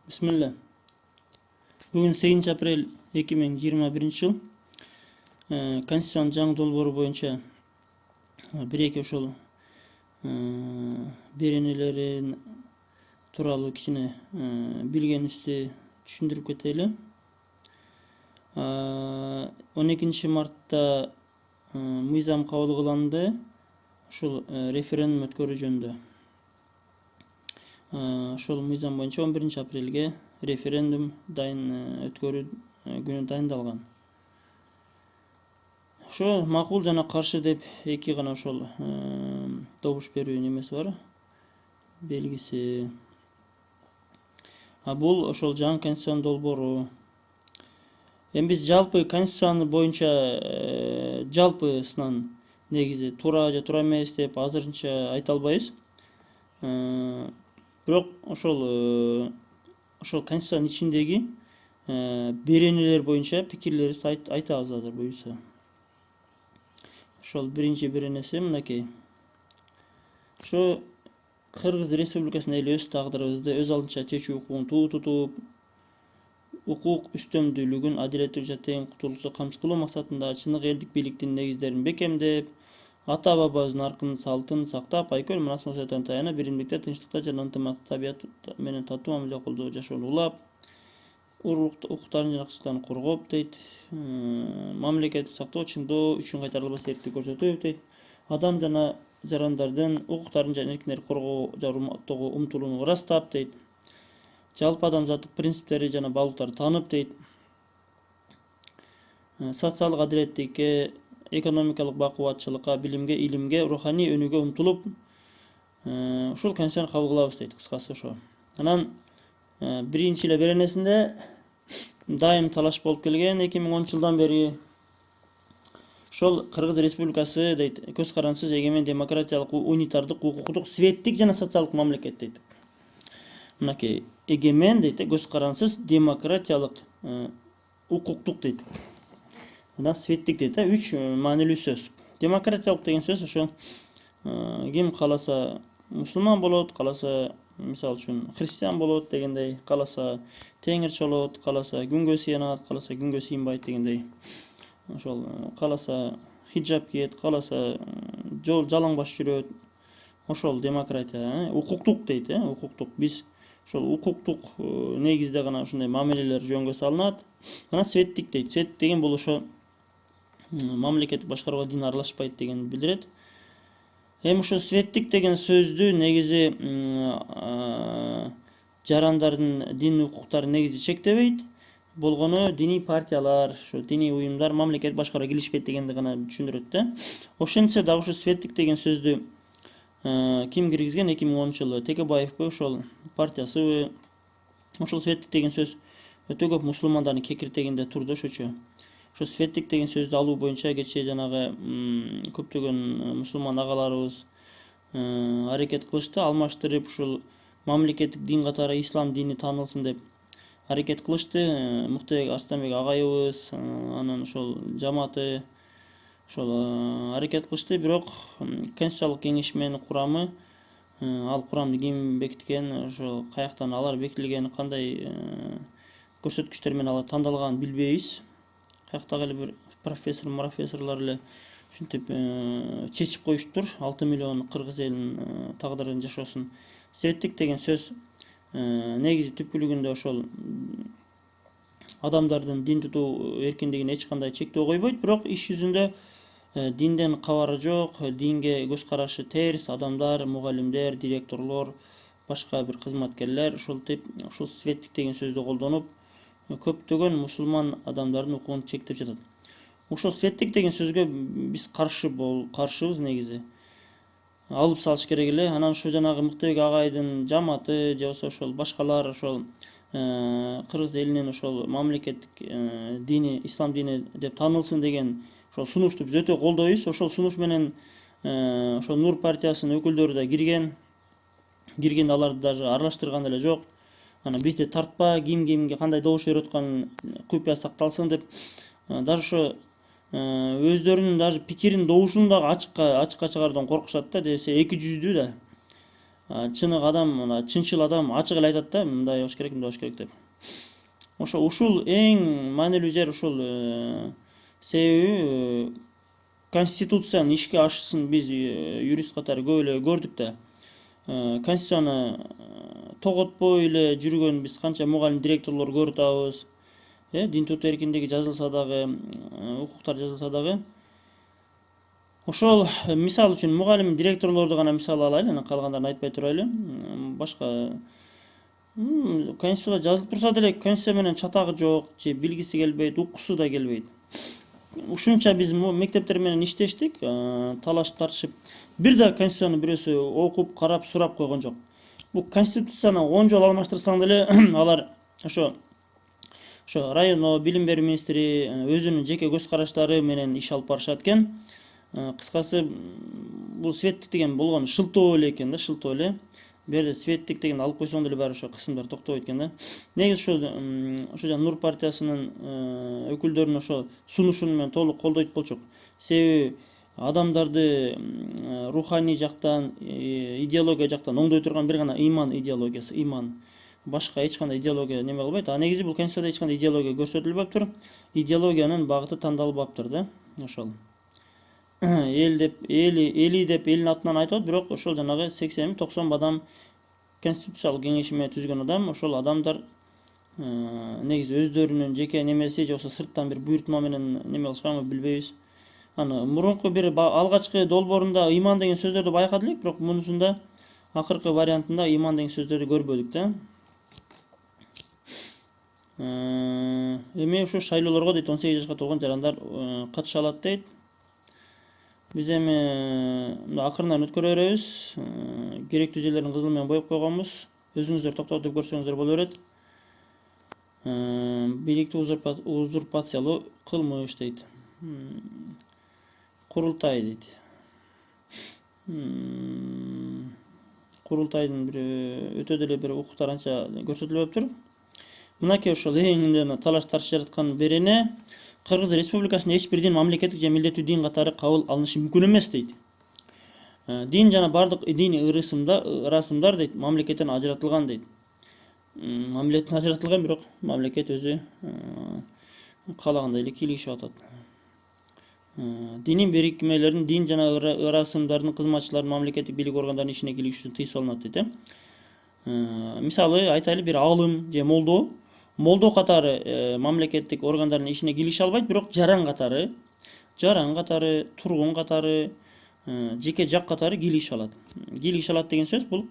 Bismillah. Bugün 8 aprel 2021 жыл. Конституциянын жаңы долбоору боюнча бир-эки ошол беренелерин тууралуу кичине билгенибизди түшүндүрүп кетели. 12 мартта мыйзам кабыл кылынды. Ошол референдум өткөрүү жөнүндө. Ошол мыйзам боюнча 11 апрелге референдум өткөрүү күнү дайындалган. Ошо макул жана каршы деп эки гана ошол добуш берүү немеси бар, белгиси. Бул ошол жаңы конституциянын долбоору. Эми биз жалпы конституцияны боюнча жалпысынан негизи туура же туура эмес деп азырынча айта албайбыз. Бирок ошол конституциянын ичиндеги беренелер боюнча пикирлерибизди айтабыз азыр буюрса. Ошол биринчи беренеси мынакей. Ошо Кыргыз Республикасынын эли өз тагдырыбызды өз алдынча чечүү укугун тутуп, укук үстөмдүүлүгүн, адилеттүү жана тең кутулукту камсыз кылуу максатында чыныгы элдик бийликтин негиздерин бекемдеп, ата-бабабыздын аркын салтын сактап, айкөл мурас-мусаятына таянып, биримдикте, тынчтыкта жана ынтымактуу табият менен татуу мамиле колдоо жашоону улап, укуктарын жана акчаларын коргоп дейт, мамлекетти сактоочундоо үчүн кайтарылбас эрктик көрсөтүп дейт, адам жана жарандардын укуктарын жана эркиндерин коргоо жана урматтоого умтулууну ырастап дейт, жалпы адамзаттык принциптери жана баалуулуктарды таанып дейт, социалдык адилеттикке, экономикалык бакубатчылыкка, билимге, илимге, руханий өнүүгө умтулуп, ушул конституцияны кабыл кылабыз дейт кыскасы ошо. Анан биринчи эле беренесинде дайым талаш болуп келген 2010 жылдан бери ошол Кыргыз Республикасы дейт көз карансыз эгемен демократиялык, унитардык, укуктук, светтик жана социалдык мамлекет дейт. Мынакей эгемен дейт, көз карансыз демократиялык, укуктук дейт. Анан светтик дейт, 3 маанилүү сөз. Демократиялык деген сөз ошо ким кааласа мусулман болот, кааласа мисалы үчүн христиан болот дегендей, кааласа теңирчи болот, кааласа күнгө сыйынат, кааласа күнгө сыйынбайт дегендей. Ошол кааласа хиджаб кийет, кааласа жалаң баш жүрөт. Ошол демократия, укуктук дейт, укуктук. Биз ошол укуктук негизде гана ушундай мамилелер жөнгө салынат. Анан светтик дейт. Свет деген бул ошо мамлекеттик башкарууга дин аралашпайт дегенди билдирет. Эми ошо светтик деген сөздү негизи жарандардын дин укуктарын негизи чектебейт. Болгону диний партиялар, ошо диний уюмдар мамлекет башкарууга киришпейт дегенди гана түшүндүрөт да. Ошентсе дагы ошо светтик деген сөздү ким киргизген 2010 жылы? Текебаевбы, ошол партиясыбы? Ошол светтик деген сөз өтө көп мусулмандардын кекиртегинде турду ошочо. Ошо светтик деген сөздү алуу боюнча кечээ жанагы көптөгөн мусулман агаларыбыз аракет кылышты, алмаштырып ушул мамлекеттик дин катары ислам дини таанылсын деп аракет кылышты. Муктабек Арстанбек агайыбыз, анан ошол жамааты ошол аракет кылышты, бирок Конституциялык кеңешменин курамы, ал курамды ким бекиткен, ошол каяктан алар бекитилген, кандай көрсөткүчтөр менен алар тандалганын билбейбиз. Каяктагы эле бир профессорлор эле ушинтип чечип коюштур, 6 миллион кыргыз элинин тагдырын жашоосун. Светтик деген сөз негизи түпкүлүгүндө ошол адамдардын дин тутуу эркиндигине эч кандай чектөө койбойт, бирок иш жүзүндө динден кабары жок, динге көз карашы терс адамдар, мугалимдер, директорлор, башка бир кызматкерлер ушул светтик деген сөздү колдонуп көптөгөн мусулман адамдардын укугун чектеп жатат. Ошол светтик деген сөзгө биз каршыбыз негизи. Алып салыш керек эле. Анан ушу жанагы Муктабек агайдын жамааты же болбосо ошол башкалар ошол кыргыз элинин ошол мамлекеттик дини, ислам дини деп таанылсын деген ошол сунушту биз өтө колдойбуз. Ошол сунуш менен ошол Нур партиясынын өкүлдөрү да кирген, аларды даже аралаштырган деле жок. Анан бизди тартпа, кимге кандай добуш берип аткан купуя сакталсын деп даже ошо өздөрүнүн даже пикирин, добушун дагы ачыкка чыгаруудан коркушат да, десе эки жүздүү да. чынык адам, мына чынчыл адам ачык эле айтат да, мындай болуш керек, мындай болуш керек деп. Ушул эң маанилүү жер ушул. Себеби конституциянын ишке ашышын биз юрист катары көп эле көрдүк да. Конституцияны тоготпой эле жүргөн биз канча мугалим директорлор көрүп атабыз. Дин тутуу эркиндиги жазылса дагы, укуктар жазылса дагы. Ошол мисал үчүн мугалим директорлорду гана мисал алайлы, анан калгандарын айтпай турайлы. Башка Конституцияда жазылып турса деле Конституция менен чатагы жок, же билгиси келбейт, уккусу да келбейт. Ушунча биз мектептер менен иштештик, талашып тартышып. Бир да Конституцияны бирөөсү окуп, карап, сурап койгон жок. Бул Конституцияны 10 жолу алмаштырсаң деле алар ошо районо билим берүү министри өзүнүн жеке көз караштары менен иш алып барышат экен. Кыскасы бул светтик деген болгон шылтоо эле экен да, шылтоо эле. Бул жерде светтик деген алып койсоң деле баары ошо кысымдар токтобойт экен да. Негизи ошо жана Нур партиясынын өкүлдөрүнүн ошо сунушун мен толук колдойт болчук. Себеби адамдарды руханий жактан, идеология жактан оңдой турган бир гана ыйман идеологиясы, ыйман. Башка эч кандай идеология неме кылбайт. Негизи бул Конституцияда эч кандай идеология көрсөтүлбөптүр. Идеологиянын багыты тандалбаптыр да. Ошол эл деп, эли деп элин атынан айтат, бирок ошол жанагы 80-90 адам конституциялык кеңешме түзгөн адам, ошол адамдар негизи өздөрүнүн жеке немеси же болсо сырттан бир буйртма менен неме кылышканбы билбейбиз. Аны мурунку бир алгачкы долбоорунда ыйман деген сөздөрдү байкады элек, бирок мунусунда акыркы вариантында ыйман деген сөздөрдү көрбөдүк да. Эми ушу шайлоолорго дейт 18 жашка толгон жарандар катыша алат дейт. Биз эми акырындан өткөрө беребиз. Керектүү жерлерин кызыл менен боеп койгонбуз. Өзүңүздөр токтотуп көрсөңүздөр боло берет. Бийликти узурпациялоо кылмыш дейт. Курултай дейт. Курултайдын бир өтө деле бир укуктар анча көрсөтүлбөптүр. Мынакей ошол эң талаш тартыш жараткан берене Кыргыз Республикасынын эч бир дин мамлекеттик же милдеттүү дин катары кабыл алынышы мүмкүн эмес дейт. Дин жана бардык диний ырасымдар дейт мамлекеттен ажыратылган дейт. Мамлекеттен ажыратылган, бирок мамлекет өзү каалагандай эле кийлигишип атат. Диний бирикмелердин, дин жана ырасымдардын кызматчыларын мамлекеттик бийлик органдарынын ишине кийлигиши тыюу салынат дейт. Мисалы айтайлы, бир алым же молдо катары мамлекеттик органдардын ишине кийлигише албайт, бирок жаран катары, тургун катары, жеке жак катары кийлигише алат. Кийлигише алат деген сөз бул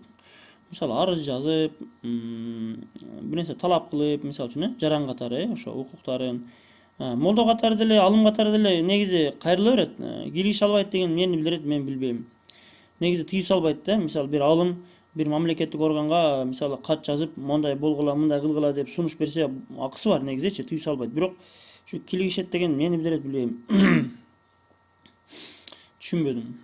мисалы арыз жазып, бир нерсе талап кылып, мисалы үчүн жаран катары ошо укуктарын, молдо катары деле, алым катары деле негизи кайрыла берет. Кийлигише албайт деген эмнени билдирет, мен билбейм. Негизи тыюу салбайт да. Мисалы бир алым бир мамлекеттик органга мисалы кат жазып, мындай болгула, мындай кылгыла деп сунуш берсе, акысы бар негизичи, тыюу салбайт. Бирок ушу кийлигишет деген эмнени билдирет билбейм. Түшүнбөдүм.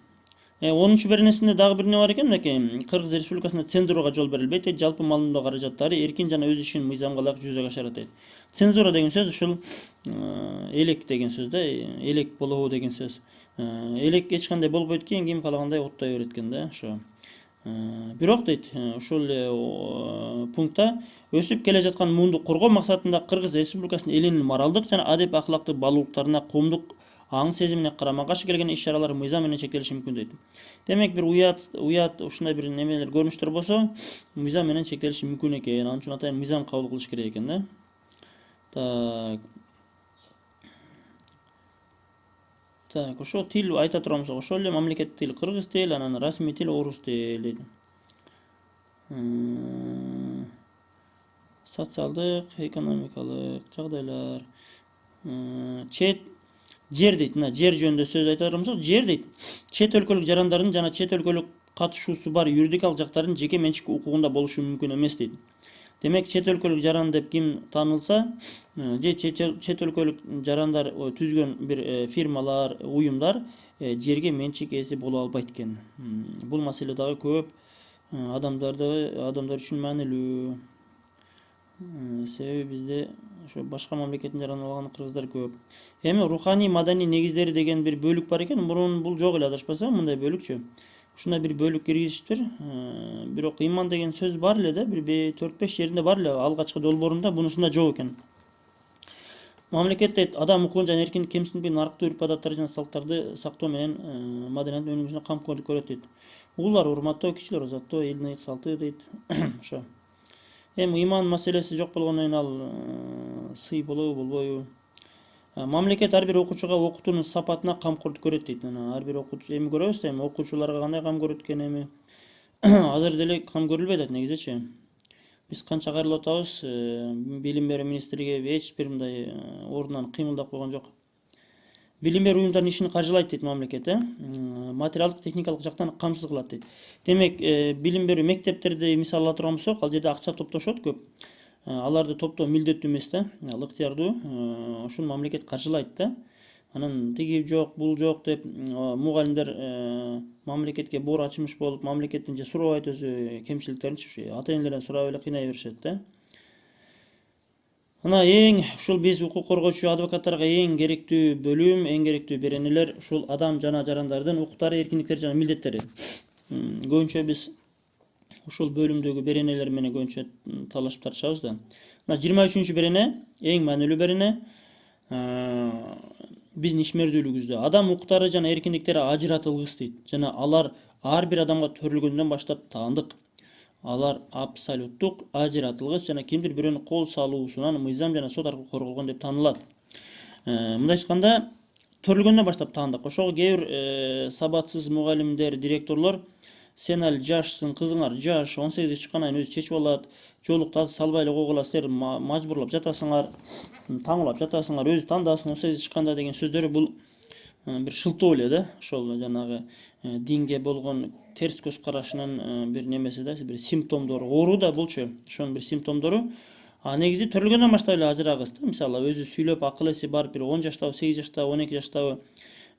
10-чу беренесинде дагы бир неме бар экен, мынакей Кыргыз Республикасында цензурага жол берилбейт дейт, жалпы маалымдоо каражаттары эркин жана өз ишин мыйзамга ылайык жүзөгө ашырат дейт. Цензура деген сөз ушул элек деген сөз да, элек болобу деген сөз. Элек эч кандай болбойт экен, ким каалагандай оттой берет экен да, ошо. Бирок дейт, ушул пунктта өсүп келе жаткан муунду коргоо максатында Кыргыз Республикасынын элинин моралдык жана адеп акылактык баалуулуктарына, коомдук аң сезимине карама каршы келген иш-чаралар мыйзам менен чектелиши мүмкүн дейт. Демек бир уят ушундай бир немелер көрүнүштөр болсо, мыйзам менен чектелиши мүмкүн экен. Анын үчүн атайын мыйзам кабыл кылыш керек экен да. Так, ошо тил айта турамыз, ошол эле мамлекеттик тил кыргыз тил, анан расмий тил орус тил дейт. Социалдык, экономикалык жагдайлар, жер дейт. Мына жер жөнүндө сөз айта турамыз, жер дейт. Чет өлкөлүк жарандардын жана чет өлкөлүк катышуусу бар юридикалык жактардын жеке менчик укугунда болушу мүмкүн эмес дейт. Демек чет өлкөлүк жаран деп ким таанылса, же чет өлкөлүк жарандар түзгөн бир фирмалар, уюмдар жерге менчик ээси боло албайт экен. Бул маселе дагы көп адамдар үчүн маанилүү. Себеби бизде ошо башка мамлекеттин жараны алган кыргыздар көп. Эми руханий маданий негиздери деген бир бөлүк бар экен. Мурун бул жок эле, адашпасам, мындай бөлүкчү. ушундай бир бөлүк киргизиптир. Бирок ыйман деген сөз бар эле да, бир 4-5 жеринде бар эле алгачкы долбоорунда, бунусунда жок экен. Мамлекет дейт, адам укугун жана эркиндик кемсинбей нарыктуу үрп адаттарды жана салттарды сактоо менен маданияттын өнүгүүсүнө камкорлук көрөт дейт. Улуулар урматтоо, кичилер узаттоо, элдин ыйык салты дейт. Ошо. Эми ыйман маселеси жок болгондон кийин ал сый болобу, болбойбу? Мамлекет ар бир окуучуга окутуунун сапатына камкорлук көрөт дейт. Ар бир окуучу эми көрөбүз да, эми окуучуларга кандай кам көрөт экен эми. Азыр деле кам көрүлбөйт атат негизичи. Биз канча кайрылып атабыз, билим берүү министрлиги эч бир мындай ордунан кыймылдап койгон жок. Билим берүү уюмдарынын ишин каржылайт дейт мамлекет, материалдык, техникалык жактан камсыз кылат дейт. Демек, билим берүү мектептерди мисал ала турган болсок, ал жерде акча топтошот көп. Аларды топтоо милдеттүү эмес да, ал ыктыярдуу. Ошону мамлекет каржылайт да. Анан тиги жок, бул жок деп мугалимдер мамлекетке боор ачымыш болуп, мамлекеттен же сурабайт өзү кемчиликтеринчи, ата-энелерден сурап эле кыйнай беришет да. Ана ушул биз укук коргоочу адвокаттарга эң керектүү бөлүм, эң керектүү беренелер ушул адам жана жарандардын укуктары, эркиндиктери жана милдеттери. Көбүнчө биз ушул бөлүмдөгү беренелер менен көбүнчө талашып тартышабыз да. Мына 23-чү берене эң маанилүү берене. Биздин ишмердүүлүгүбүздө адам укуктары жана эркиндиктери ажыратылгыс дейт. Жана алар ар бир адамга төрөлгөндөн баштап таандык. Алар абсолюттук ажыратылгыс жана кимдир бирөөнүн кол салуусунан мыйзам жана сот аркылуу корголгон деп таанылат. Мындайча айтканда, төрөлгөндөн баштап таандык. Ошого кээ бир сабатсыз мугалимдер, директорлор сен ал жашсың, кызыңар жаш, 18 чыккандан кийин өзү чечип алат, жолук салбай эле койгула, силер мажбурлап жатасыңар, таңуулап жатасыңар, өзү тандасын 18 чыкканда деген сөздөрү бул бир шылтоо эле да. Ошол жанагы динге болгон терс көз карашынын бир немеси да, бир симптомдору. Оору да булчу, ошонун бир симптомдору. Негизи төрөлгөндөн баштап эле ажырагыс да. Мисалы өзү сүйлөп акыл эси бар бир 10 жаштабы, 8 жаштабы, 12 жаштабы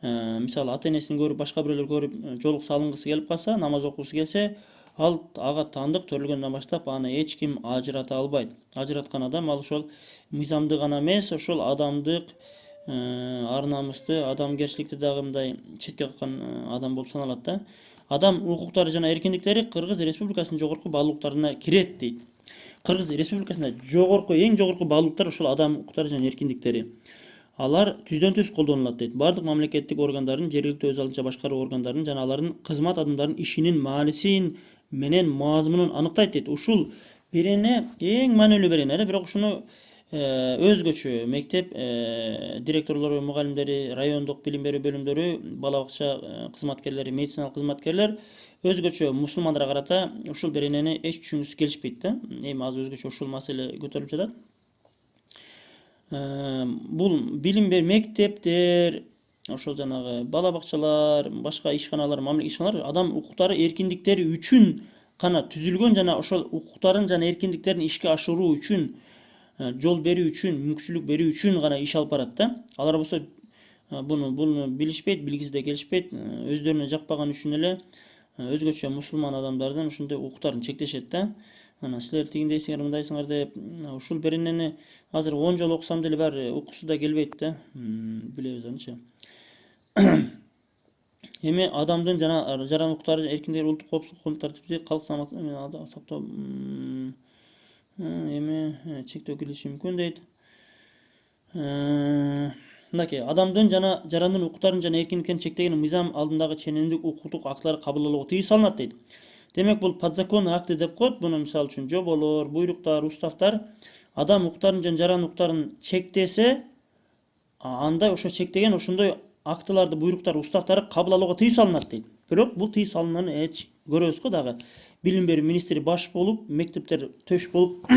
мисалы ата-энесин көрүп, башка бирөөлөр көрүп жолук салынгысы келип калса, намаз окугусу келсе, ал ага таандык төрөлгөндөн баштап аны эч ким ажырата албайт. Ажыраткан адам ал ошол мыйзамды гана эмес, ошол адамдык, ар намысты, адамгерчиликти дагы мындай четке каккан адам болуп саналат да. Адам укуктары жана эркиндиктери Кыргыз Республикасынын жогорку баалуулуктарына кирет дейт. Кыргыз Республикасында жогорку, эң жогорку баалуулуктар ушул адам укуктары жана эркиндиктери. Алар түздөн-түз колдонулат дейт. Бардык мамлекеттик органдардын, жергиликтүү өз алдынча башкаруу органдарынын жана алардын кызмат адамдарынын ишинин маанисин менен мазмунун аныктайт дейт. Ушул берене эң маанилүү берене да, бирок ушуну өзгөчө мектеп директорлору, мугалимдери, райондук билим берүү бөлүмдөрү, бала бакча кызматкерлери, медициналык кызматкерлер өзгөчө мусулмандарга карата ушул беренени эч түшүнгүсү келишпейт да. Эми азыр өзгөчө ушул маселе көтөрүлүп жатат. Бул билим берүү мектептер, ошол жанагы бала бакчалар, башка ишканалар, мамлекеттик ишканалар адам укуктары, эркиндиктери үчүн гана түзүлгөн жана ошол укуктарын жана эркиндиктерин ишке ашыруу үчүн, жол берүү үчүн, мүмкүнчүлүк берүү үчүн гана иш алып барат да. Алар болсо буну билишпейт, билгиси да келишпейт, өздөрүнө жакпаган үчүн эле өзгөчө мусулман адамдардын ушундай укуктарын чектешет да. Ана силер тигиндейсиңер, мындайсыңар деп ушул беренени азыр 10 жолу окусам деле баары уккусу да келбейт да. Билебиз анча. Эми адамдын жана жаран укуктары, эркиндиктер, улуттук коопсуздук, коомдук тартипти, калк саламаттыгын сактоо эми чектөө кирилиши мүмкүн дейт. Мынакей, адамдын жана жарандын укуктарын жана эркиндиктерин чектеген мыйзам алдындагы ченемдик укуктук актылар кабыл алууга тыюу салынат дейт. Демек, бул подзаконный акты деп коет. Буну мисалы үчүн жоболор, буйруктар, уставтар адам укуктарын жана жаран укуктарын чектесе, анда ошо чектеген ошондой актыларды, буйруктар, уставтары кабыл алууга тыюу салынат дейт. Бирок бул тыюу салынганын эч көрөбүз го дагы. Билим берүү министри баш болуп, мектептер төш болуп,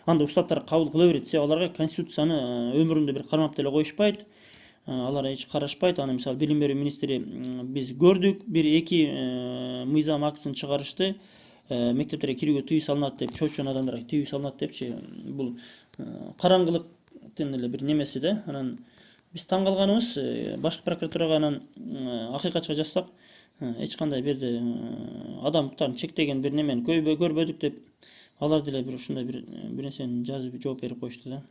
анда уставтар кабыл кыла берет. Себеби аларга конституцияны өмүрүндө бир кармап деле коюшпайт. Алар эч карашпайт. Аны мисалы билим берүү министри биз көрдүк, 1-2 мыйзам актысын чыгарышты. Мектептерге кирүүгө тыюу салынат деп, чоочун адамдарга тыюу салынат депчи. Бул караңгылыктын эле бир немеси да. Анан биз таң калганыбыз, башкы прокуратурага анан акыйкатчыга жазсак, эч кандай бирде адам укуктарын чектеген бир немени көрбөдүк деп, алар деле бир ушундай бир нерсени жазып жооп берип коюшту да.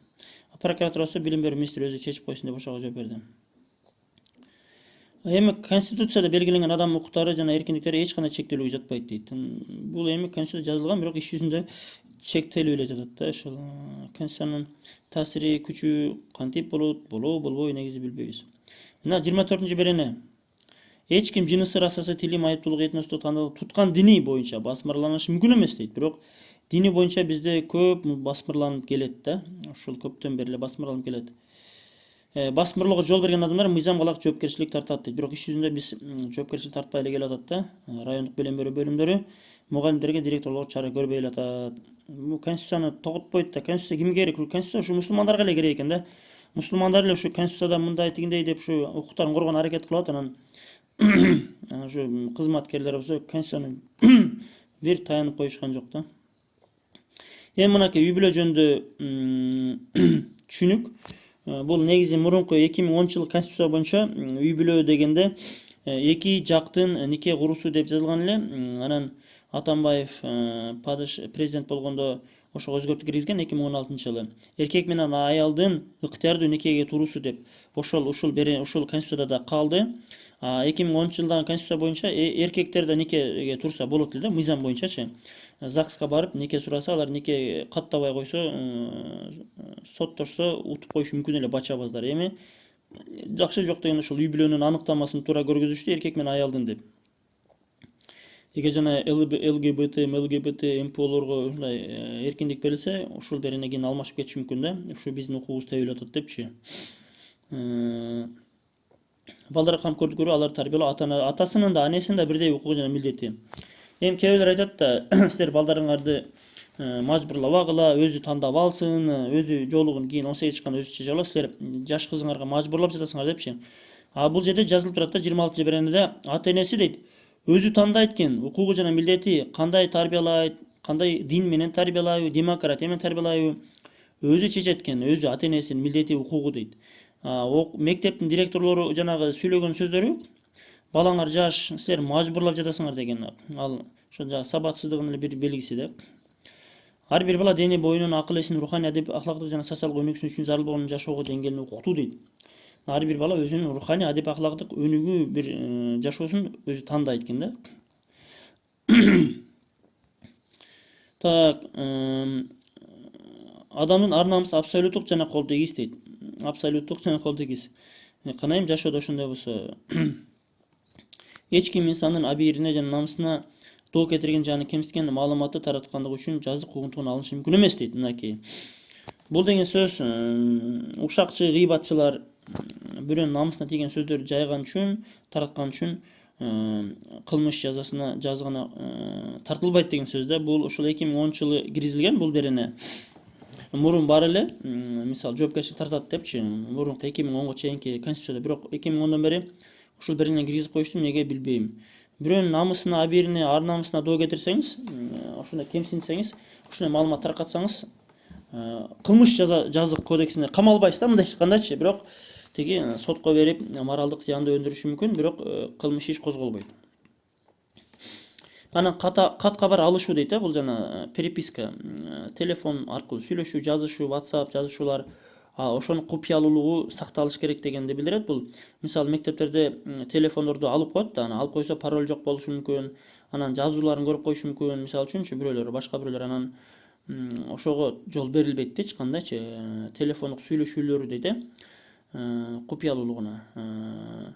Прокуратура болсо билим берүү министри өзү чечип койсун деп ошого жооп берди. Эми конституцияда белгиленген адам укуктары жана эркиндиктери эч кандай чектелүүгө жатпайт дейт. Бул эми конституцияда жазылган, бирок иш жүзүндө чектелүү эле жатат да. Ошол конституциянын таасири, күчү кантип болот, болбой негизи билбейбиз. Мына 24 берене. Эч ким жынысы, расасы, тили, майыптуулугу, этносту туткан дини боюнча басмырланышы мүмкүн эмес дейт. Бирок дини боюнча бизде көп басмырланып келет да. Ушул көптөн бери эле басмырланып келет. Басмырлоого жол берген адамдар мыйзам калак жоопкерчилик тартат дейт. Бирок иш жүзүндө биз жоопкерчилик тартпай эле келе атат да. Райондук билим берүү бөлүмдөрү мугалимдерге, директорлорго чара көрбөй эле атат. Бул конституцияны тоготпойт да. Конституция кимге керек? Конституция ушу мусулмандарга эле керек экен да. Мусулмандар эле ушу конституцияда мындай тигиндей деп ушу укуктарын коргоого аракет кылып атат. Анан ушу кызматкерлер болсо конституцияны бир таянып коюшкан жок да. Эми мынакей үй бүлө жөнүндө түшүнүк. Бул негизи мурунку 2010 жылы конституция боюнча үй бүлө дегенде эки жактын нике куруусу деп жазылган эле. Анан Атамбаев президент болгондо ошого өзгөртүү киргизген 2016 жылы. Эркек менен аялдын ыктыярдуу никеге туруусу деп ушул конституцияда да калды. 2010 жылдагы конституция боюнча эркектер да никеге турса болот эле да, мыйзам боюнчачы. ЗАГСка барып нике сураса, алар нике каттабай койсо, соттошсо утуп коюшу мүмкүн эле бача-баздар. Эми жакшы жок деген ушул үй бүлөнүн аныктамасын туура көргөзүштү, эркек менен аялдын деп. Эгер жана ЛГБТ, МПОлорго эркиндик берилсе, ушул берене кийин алмашып кетиши мүмкүн да. Ушу биздин укугубузда тейлеп атат депчи. Балдарга камкордук көрүү, аларды тарбиялоо атасынын да, анесинин да бирдей укугу жана милдети. Эми кээ бирлер айтат да, силер балдарыңарды мажбурлабагыла, өзү тандап алсын, өзү жоолугун кийин 18 чыкканда өзү чече алат, силер жаш кызыңарга мажбурлап жатасыңар депчи. Бул жерде жазылып турат да, 26 беренеде ата-энеси дейт, өзү тандайт экен, укугу жана милдети кандай тарбиялайт, кандай дин менен тарбиялайбы, демократия менен тарбиялайбы, өзү чечет экен, өзү ата-энесинин милдети, укугу дейт. Мектептин директорлору жанагы сүйлөгөн сөздөрү, балаңар жаш, силер мажбурлап жатасыңар деген. Ал ошо сабатсыздыгынын эле бир белгиси да. Ар бир бала дени боюнун, акыл эсинин, руханий, акылактык жана социалдык өнүгүшү үчүн зарыл болгон жашоого деңгээлин укту дейт. Ар бир бала өзүнүн руханий, адеп, акылактык өнүгүү бир жашоосун өзү тандайт экен да. Так, адамдын ар намысы абсолюттук жана кол тегиз дейт. Абсолюттук жана кол тегиз. Канайым жашоодо ошондой болсо. Эч ким инсандын абийирине жана намысына доо кетирген жана кемситкен маалыматты тараткандыгы үчүн жазык укугунтугун алышы мүмкүн эмес дейт. Мынакей. Бул деген сөз ушакчы, гыйбатчылар бирөөнүн намысына тийген сөздөрдү жайган үчүн, тараткан үчүн кылмыш жазасына жазгана тартылбайт деген сөз да. Бул ушул 2010 жылы киргизилген бул берене. Мурун бар эле, мисалы жоопкерчилик тартат депчи, мурунку 2010го чейинки конституцияда, бирок 2010дон бери ушул беренени киргизип коюшту, эмнеге билбейм. Бирөөнүн намысына, абийирине, ар намысына доо кетирсеңиз, ушундай кемсинтсеңиз, ушундай маалымат таркатсаңыз, кылмыш жазык кодексине камалбайсыз да, мындай айткандачы, бирок тиги сотко берип моралдык зыянды өндүрүшү мүмкүн, бирок кылмыш иш козголбойт. Анан кат кабар алышуу дейт, бул жана переписка, телефон аркылуу сүйлөшүү, жазышуу, WhatsApp жазышуулар, ошонун купуялуулугу сакталыш керек дегенди билдирет. Бул мисалы мектептерде телефондорду алып коет да, алып койсо пароль жок болушу мүмкүн, анан жазууларын көрүп коюшу мүмкүн, мисалы үчүнчү бирөөлөр, башка бирөөлөр, анан ошого жол берилбейт эч кандайчы телефондук сүйлөшүүлөрү дейт, купуялуулугуна.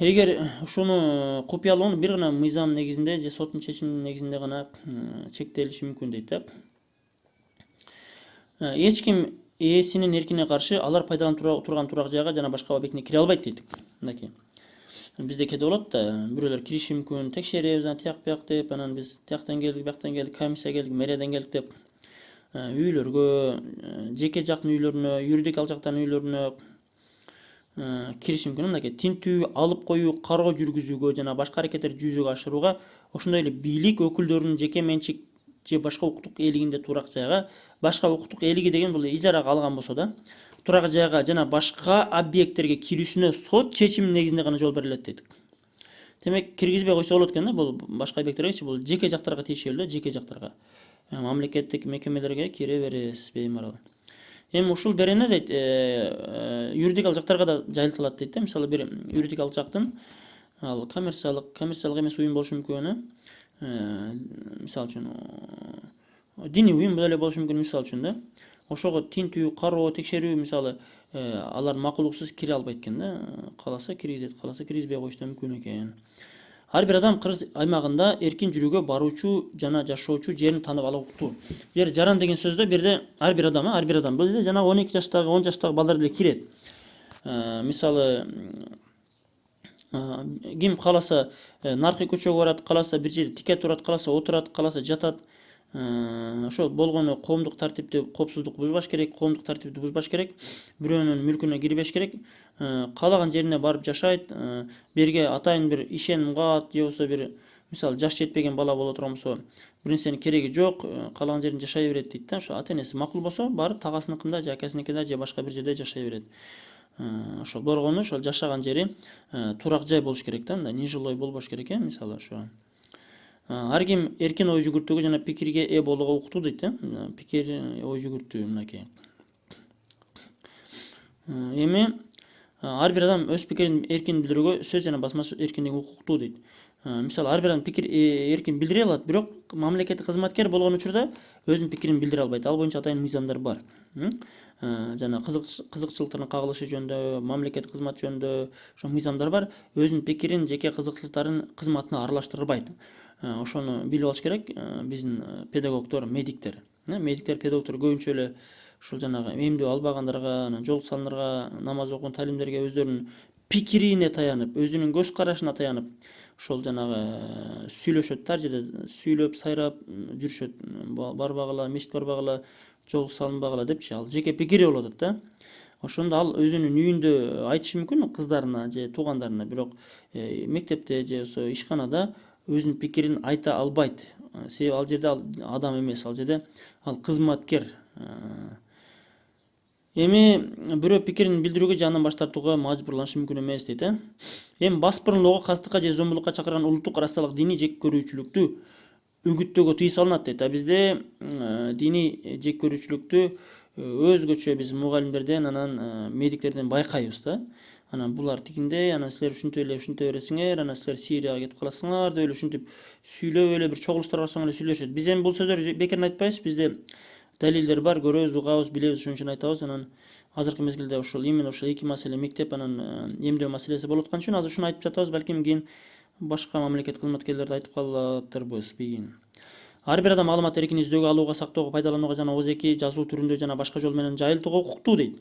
Эгер ушуну купуялоону бир гана мыйзам негизинде же соттун чечими негизинде гана чектелиши мүмкүн дейт. Эч ким ээсинин эркине каршы алар пайдаланып турган турак жайга жана башка объектине кире албайт дейт. Мынакей. Бизде кете болот да, бирөөлөр кириши мүмкүн, текшеребиз, тияк бияк деп, анан биз тияктан келдик, бияктан келдик, комиссия келдик, мэрияден келдик деп үйлөргө, жеке жактын үйлөрүнө, юридикалык жактын үйлөрүнө кириши мүмкүн. Мынакей тинтүү, алып коюу, кароо жүргүзүүгө жана башка аракеттерди жүзөгө ашырууга, ошондой эле бийлик өкүлдөрүнүн жеке менчик же башка укуктук ээлигинде турак жайга, башка укуктук ээлиги деген бул ижарага алган болсо да, турак жайга жана башка объекттерге кирүүсүнө сот чечими негизинде гана жол берилет дейт. Демек киргизбей койсо болот экен да, бул башка объекттерге, бул жеке жактарга тиешелүү да, жеке жактарга. Мамлекеттик мекемелерге кире бересиз беймарал. Эми ушул берене дейт юридикалык жактарга да жайылтылат дейт да. Мисалы бир юридикалык жактын ал коммерциялык эмес уюм болушу мүмкүн. Мисалы үчүн диний уюм деле болушу мүмкүн, мисалы үчүн да. Ошого тинтүү, кароо, текшерүү, мисалы алар макулдуксуз кире албайт экен да. Кааласа киргизет, кааласа киргизбей коюшу да мүмкүн экен. Ар бир адам Кыргыз аймагында эркин жүрүүгө баруучу жана жашоочу жерин таанып ала укуктуу. Бир жаран деген сөздө бирде ар бир адам бул жерде жана 12 жаштагы, 10 жаштагы балдар деле кирет. Мисалы ким кааласа наркы көчөгө барат, кааласа бир жерде тике турат, кааласа отурат, кааласа жатат. Ошол болгону коомдук тартипти, коопсуздук бузбаш керек, коомдук тартипти бузбаш керек, бирөөнүн мүлкүнө кирбеш керек. Каалаган жерине барып жашайт. Берге атайын бир ишеним угат, же болбосо бир мисалы жаш жетпеген бала боло турган болсо, бир нерсенин кереги жок, каалаган жеринде жашай берет дейт да. Ошо ата энеси макул болсо, барып тагасыныкында же акасыныкында же башка бир жерде жашай берет. Ошол болгону ошол жашаган жери турак жай болуш керек да, нежилой болбош керек мисалы ошо. Ар ким эркин ой жүгүртүүгө жана пикирге ээ болууга укуктуу дейт да. Пикир, ой жүгүртүү мынакей. Эми ар бир адам өз пикирин эркин билдирүүгө сөз жана басма эркиндиги укуктуу дейт. Мисалы ар бир адам пикир эркин билдире алат, бирок мамлекеттик кызматкер болгон учурда өзүнүн пикирин билдире албайт. Ал боюнча атайын мыйзамдар бар. Жана кызыкчылыктардын кагылышы жөнүндө, мамлекеттик кызмат жөнүндө ошо мыйзамдар бар. Өзүнүн пикирин, жеке кызыкчылыктарын кызматына аралаштырбайт. Ошону билип алыш керек биздин педагогдор, медиктер. Медиктер, педагогдор көбүнчө эле ушул жанагы эмдөө албагандарга, жол салындарга, намаз окуган талимдерге өздөрүнүн пикирине таянып, өзүнүн көз карашына таянып, ошол жанагы сүйлөшөт да, жерде сүйлөп, сайрап жүрүшөт. Барбагыла, мешитке барбагыла, жол салынбагыла депчи, ал жеке пикири болуп атат да. Ошондо ал өзүнүн үйүндө айтышы мүмкүн кыздарына же туугандарына, бирок мектепте же болсо ишканада өзүнүн пикирин айта албайт. Себеби ал жерде ал адам эмес, ал жерде ал кызматкер. Эми бирөө пикирин билдирүүгө же андан баш тартууга мажбурланышы мүмкүн эмес дейт. Эми басып кастыкка же зомбулукка чакырган улуттук расалык диний жек көрүүчүлүктү үгүттөөгө тыюу салынат дейт. Бизде диний жек көрүүчүлүктү өзгөчө биз мугалимдерден, анан медиктерден байкайбыз да. Анан булар тигиндей, анан силер ушинтип бересиңер, анан силер Сирияга кетип каласыңар деп эле ушинтип сүйлөп эле бир чогулуштар барсаң эле сүйлөшөт. Биз эми бул сөздөрдү бекерин айтпайбыз. Бизде далилдер бар, көрөбүз, угабыз, билебиз, ошон үчүн айтабыз. Анан азыркы мезгилде ушул именно ошол эки маселе, мектеп анан эмдөө маселеси болуп аткан үчүн азыр ушуну айтып жатабыз. Балким кийин башка мамлекет кызматкерлерди айтып калатырбыз кийин. Ар бир адам маалымат эркин издөөгө, алууга, сактоого, пайдаланууга жана оозеки жазуу түрүндө жана башка жол менен жайылтууга укуктуу дейт.